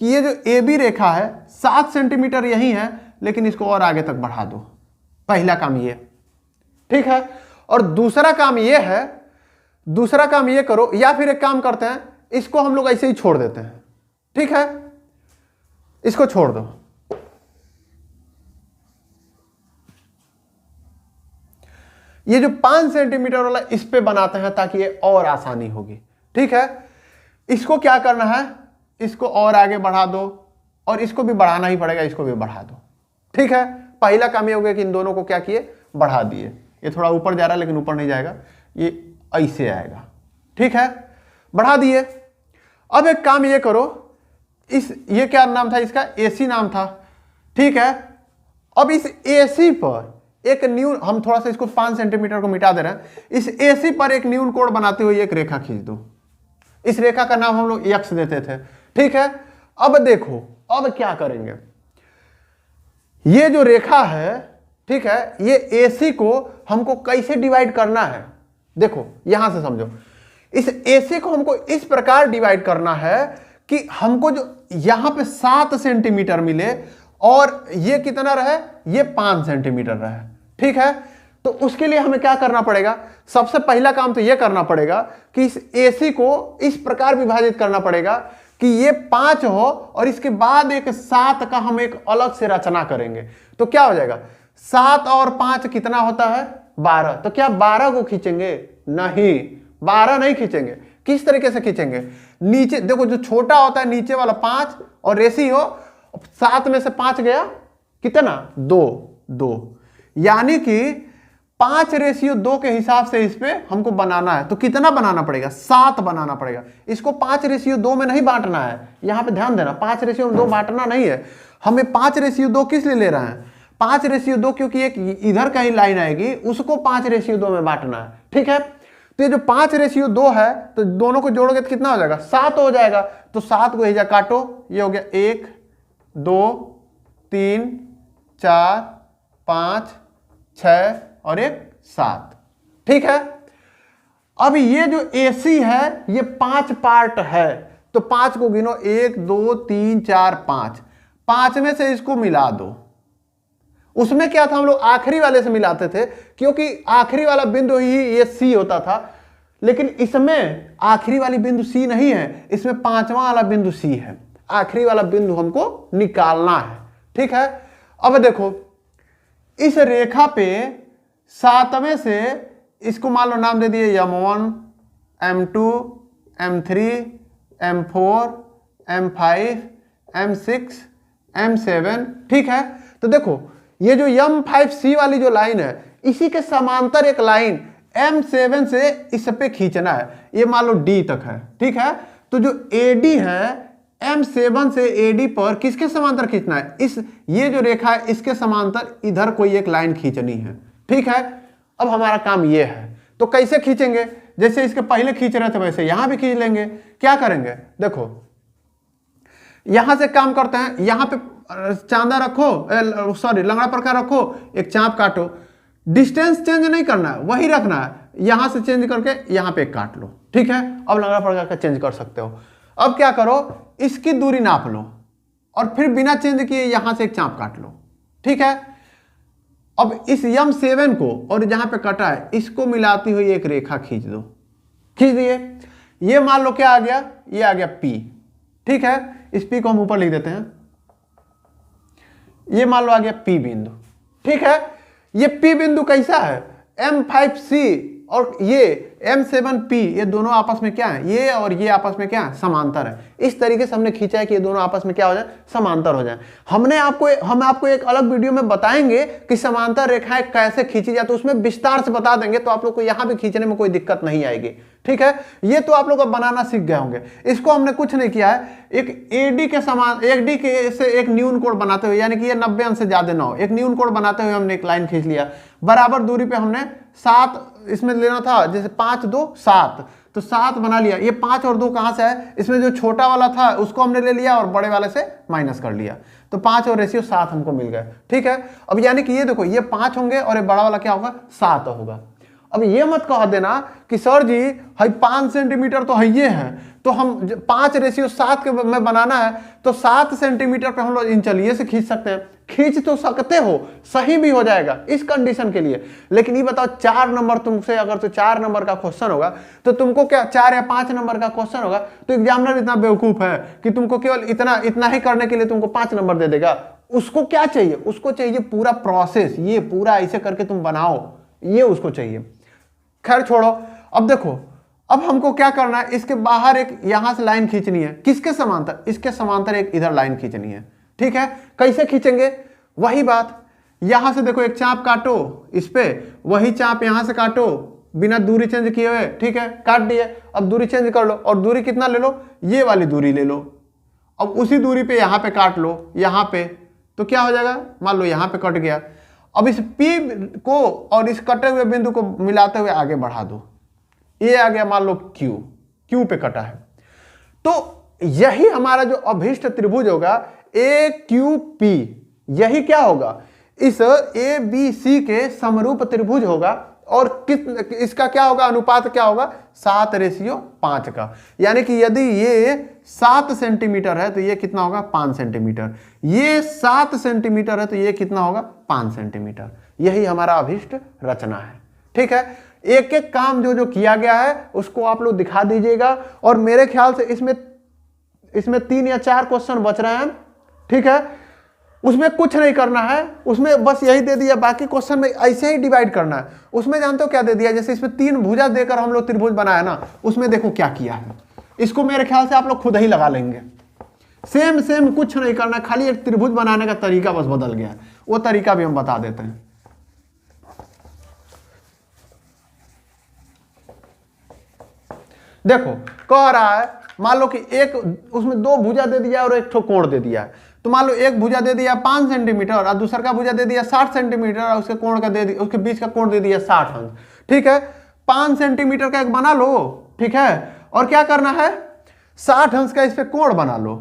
कि ये जो ए बी रेखा है 7 सेंटीमीटर यही है, लेकिन इसको और आगे तक बढ़ा दो। पहला काम ये, ठीक है। और दूसरा काम ये है, दूसरा काम ये करो, या फिर एक काम करते हैं, इसको हम लोग ऐसे ही छोड़ देते हैं, ठीक है, इसको छोड़ दो। ये जो 5 सेंटीमीटर वाला इस पे बनाते हैं ताकि ये और आसानी होगी, ठीक है। इसको क्या करना है, इसको और आगे बढ़ा दो, और इसको भी बढ़ाना ही पड़ेगा, इसको भी बढ़ा दो, ठीक है। पहला काम ये हो गया कि इन दोनों को क्या किए, बढ़ा दिए। ये थोड़ा ऊपर जा रहा है लेकिन ऊपर नहीं जाएगा, ये ऐसे आएगा, ठीक है, बढ़ा दिए। अब एक काम ये करो, ये क्या नाम था इसका, एसी नाम था, ठीक है। अब इस एसी पर एक न्यून, हम थोड़ा सा इसको 5 सेंटीमीटर को मिटा दे रहे हैं, इस एसी पर एक न्यून कोण बनाते हुए एक रेखा खींच दो। इस रेखा का नाम हम लोग यक्ष देते थे, ठीक है। अब देखो अब क्या करेंगे, ये जो रेखा है, ठीक है, ये एसी को हमको कैसे डिवाइड करना है, देखो यहां से समझो। इस एसी को हमको इस प्रकार डिवाइड करना है कि हमको जो यहां पे 7 सेंटीमीटर मिले और ये कितना रहे, ये 5 सेंटीमीटर रहे, ठीक है। तो उसके लिए हमें क्या करना पड़ेगा, सबसे पहला काम तो ये करना पड़ेगा कि इस एसी को इस प्रकार विभाजित करना पड़ेगा कि ये 5 हो और इसके बाद एक 7 का हम एक अलग से रचना करेंगे। तो क्या हो जाएगा, 7 और 5 कितना होता है 12। तो क्या 12 को खींचेंगे? नहीं, 12 नहीं खींचेंगे। किस तरीके से खींचेंगे? नीचे देखो, जो छोटा होता है नीचे वाला 5 और रेशियो 7 में से 5 गया कितना 2। यानी कि 5:2 के हिसाब से इस पे हमको बनाना है। तो कितना बनाना पड़ेगा? 7 बनाना पड़ेगा। इसको 5:2 में नहीं बांटना है, यहां पे ध्यान देना, 5:2 बांटना नहीं है हमें। 5:2 किस लिए ले रहे हैं? 5:2 क्योंकि एक इधर कहीं लाइन आएगी, उसको 5:2 में बांटना है। ठीक है, तो ये जो 5:2 है, तो दोनों को जोड़ोगे तो कितना हो जाएगा? 7 हो जाएगा। तो 7 को यही काटो, ये हो गया 1 2 3 4 5 6 और 1 7। ठीक है, अब ये जो AC है ये 5 पार्ट है, तो 5 को गिनो, 1 2 3 4 5। 5 में से इसको मिला दो। उसमें क्या था, हम लोग आखिरी वाले से मिलाते थे, क्योंकि आखिरी वाला बिंदु ही ये C होता था। लेकिन इसमें आखिरी वाली बिंदु C नहीं है, इसमें 5वां वाला बिंदु C है। आखिरी वाला बिंदु हमको निकालना है। ठीक है, अब देखो इस रेखा पे 7वें से इसको मान लो नाम दे दिए M1 M2 M3 M4 M5 M6 M7। ठीक है, तो देखो ये जो M5C वाली जो लाइन है, इसी के समांतर एक लाइन M7 से इस पे खींचना है। ये मान लो D तक है। ठीक है, तो जो AD है M7 से AD पर किसके समांतर खींचना है? इस ये जो रेखा है इसके समांतर इधर कोई एक लाइन खींचनी है। ठीक है, अब हमारा काम ये है। तो कैसे खींचेंगे? जैसे इसके पहले खींच रहे थे वैसे यहां भी खींच लेंगे। क्या करेंगे? देखो यहां से काम करते हैं, यहां पे चांदा रखो, सॉरी लंगड़ा प्रकार रखो, एक चाप काटो। डिस्टेंस चेंज नहीं करना है, वही रखना है। यहां से चेंज करके यहां पे काट लो। ठीक है, अब लंगड़ा प्रकार का चेंज कर सकते हो। अब क्या करो, इसकी दूरी नाप लो और फिर बिना चेंज किए यहां से एक चाप काट लो। ठीक है, अब इस M7 को और जहां पे कटा है इसको मिलाती हुई एक रेखा खींच दो। खींच दिए, ये मान लो क्या आ गया? ये आ गया P। ठीक है, इस P को हम ऊपर लिख देते हैं। ये मान लो आ गया P बिंदु। ठीक है, ये P बिंदु कैसा है? M5C और ये M7P, ये दोनों आपस में क्या है? ये और ये आपस में क्या है? समांतर है। इस तरीके से हमने खींचा है कि ये दोनों आपस में क्या हो जाए? समांतर हो जाए। हम आपको एक अलग वीडियो में बताएंगे कि समांतर रेखाएं कैसे खींची जाए, तो उसमें विस्तार से बता देंगे, तो आप लोग को यहां भी खींचने में कोई दिक्कत नहीं आएगी। ठीक है, ये तो आप लोग अब बनाना सीख गए होंगे। इसको हमने कुछ नहीं किया है, एक AD के समान AD के से एक न्यून कोण बनाते हुए, यानी कि ये 90 अंश से ज्यादा ना हो, एक न्यून कोण बनाते हुए हमने एक लाइन खींच लिया। बराबर दूरी पे हमने 7 इसमें लेना था, जैसे 5 2 7, तो 7 बना लिया। ये 5 और 2 कहां से है? इसमें जो छोटा वाला था उसको हमने ले लिया और बड़े वाले से माइनस कर लिया, तो 5 और रेशियो 7 हमको मिल गया। ठीक है, अब यानी कि ये देखो ये 5 होंगे और ये बड़ा वाला क्या होगा? 7 होगा। अब ये मत कह देना कि सर जी भाई 5 सेंटीमीटर तो है ये है, तो हम 5:7 के में बनाना है, तो 7 सेंटीमीटर पे हम लोग इन चलिए से खींच सकते हैं। खींच तो सकते हो, सही भी हो जाएगा इस कंडीशन के लिए। लेकिन ये बताओ 4 नंबर तुमसे, अगर तो 4 नंबर का क्वेश्चन होगा तो तुमको क्या 4 या 5 नंबर का क्वेश्चन होगा, तो एग्जामिनर इतना बेवकूफ है कि तुमको केवल इतना ही करने के लिए तुमको 5 नंबर दे देगा। उसको क्या चाहिए? उसको चाहिए पूरा प्रोसेस, ये पूरा ऐसे करके तुम बनाओ, ये उसको चाहिए। खैर छोड़ो, अब देखो अब हमको क्या करना है, इसके बाहर एक यहां से लाइन खींचनी है। किसके समांतर? इसके समांतर एक इधर लाइन खींचनी है। ठीक है, कैसे खींचेंगे? वही बात, यहां से देखो एक चाप काटो इस पे, वही चाप यहां से काटो बिना दूरी चेंज किए हुए। ठीक है, काट दिए। अब दूरी चेंज कर लो और दूरी कितना ले लो? ये वाली दूरी ले लो। अब उसी दूरी पे यहां पे काट लो, यहां पे, तो क्या हो जाएगा? मान लो यहां पे कट गया। अब इस P को और इस कटे हुए बिंदु को मिलाते हुए आगे बढ़ा दो। ये आ गया मान लो Q पे कटा है। तो यही हमारा जो अभिष्ट त्रिभुज होगा AQP, यही क्या होगा? इस ABC के समरूप त्रिभुज होगा। और इसका क्या होगा? अनुपात क्या होगा? 7:5 का। यानी कि यदि ये 7 सेंटीमीटर है तो ये कितना होगा? 5 सेंटीमीटर। ये 7 सेंटीमीटर है तो ये कितना होगा? 5 सेंटीमीटर। यही हमारा अभिष्ट रचना है। ठीक है, एक एक काम जो किया गया है उसको आप लोग दिखा दीजिएगा। और मेरे ख्याल से इसमें 3 या 4 क्वेश्चन बच रहे हैं। ठीक है, उसमें कुछ नहीं करना है, उसमें बस यही दे दिया, बाकी क्वेश्चन में ऐसे ही डिवाइड करना है। उसमें जानते हो क्या दे दिया, जैसे इसमें 3 भुजा देकर हम लोग त्रिभुज बनाया ना, उसमें देखो क्या किया है। इसको मेरे ख्याल से आप लोग खुद ही लगा लेंगे। सेम सेम कुछ नहीं करना, खाली एक त्रिभुज बनाने का तरीका बस बदल गया है, वो तरीका भी हम बता देते हैं। देखो कह रहा है, मान लो कि एक उसमें 2 भुजा दे दिया और एक ठो कोण दे दिया है। तो मान लो एक भुजा दे दिया 5 सेंटीमीटर और दूसरा का भुजा दे दिया 60 सेंटीमीटर और उसके कोण का दे दिया, उसके बीच का कोण दे दिया 60 अंश। ठीक है, 5 सेंटीमीटर का एक बना लो। ठीक है, और क्या करना है, 60 अंश का इस पे कोण बना लो।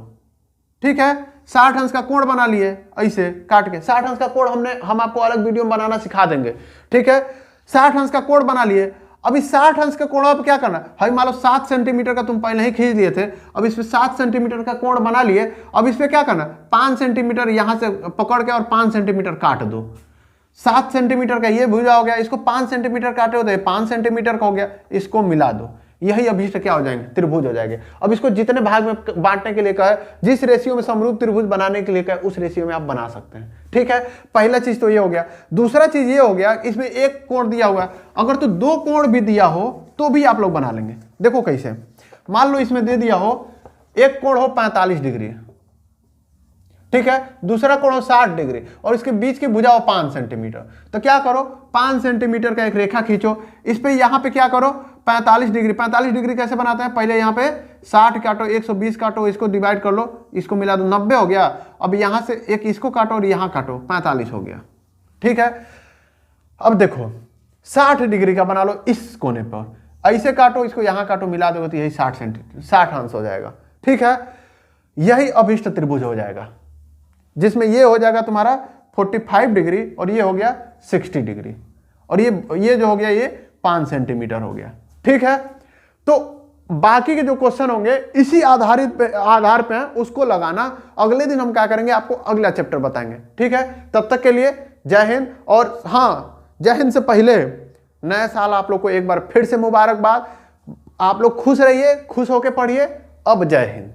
ठीक है, 60 अंश का कोण बना लिए ऐसे काट के। 60 अंश का कोण हम आपको अलग वीडियो में बनाना सिखा देंगे। ठीक है, 60 अंश का कोण बना लिए। अब इस 60 अंश का कोण आप क्या करना है, भाई मान लो 7 सेंटीमीटर का तुम पहले ही खींच लिए थे, अब इस पे 7 सेंटीमीटर का कोण बना लिए। अब इस पे क्या करना, 5 सेंटीमीटर यहां से पकड़ के और 5 सेंटीमीटर काट दो। 7 सेंटीमीटर का ये भुजा हो गया, इसको 5 सेंटीमीटर काटे होते 5 सेंटीमीटर का हो गया, इसको मिला दो, यही अभिष्ट क्या हो जाएंगे, त्रिभुज हो जाएंगे। अब इसको जितने भाग में बांटने के लिए कहा है, जिस रेशियो में समरूप त्रिभुज बनाने के लिए कहा है, उस रेशियो में आप बना सकते हैं। ठीक है, पहला चीज तो ये हो गया। दूसरा चीज ये हो गया, इसमें एक कोण दिया हुआ है, अगर तो 2 कोण भी दिया हो तो भी आप लोग बना लेंगे। देखो कैसे, मान लो इसमें दे दिया हो एक कोण हो 45 डिग्री, ठीक है, दूसरा कोण हो 60 डिग्री और इसके बीच की भुजा हो 5 सेंटीमीटर। तो क्या करो, 5 सेंटीमीटर का एक रेखा खींचो, इस पे यहां पे क्या करो 45 डिग्री। 45 डिग्री कैसे बनाते हैं, पहले यहाँ पे 60 काटो, 120 काटो, इसको डिवाइड कर लो, इसको मिला दो, 90 हो गया। अब यहां से एक इसको काटो और यहां काटो, 45 हो गया। ठीक है, अब देखो 60 डिग्री का बना लो इस कोने पर, ऐसे काटो, इसको यहां काटो, मिला दो तो यही 60 अंश हो जाएगा। ठीक है, यही अभिष्ट त्रिभुज हो जाएगा, जिसमें ये हो जाएगा तुम्हारा 45 डिग्री और ये हो गया 60 डिग्री और ये जो हो गया ये 5 सेंटीमीटर हो गया। ठीक है, तो बाकी के जो क्वेश्चन होंगे इसी आधार पे उसको लगाना। अगले दिन हम क्या करेंगे आपको अगला चैप्टर बताएंगे। ठीक है, तब तक के लिए जय हिंद। और हाँ, जय हिंद से पहले नया साल आप लोग को एक बार फिर से मुबारकबाद। आप लोग खुश रहिए, खुश होकर पढ़िए। अब जय हिंद।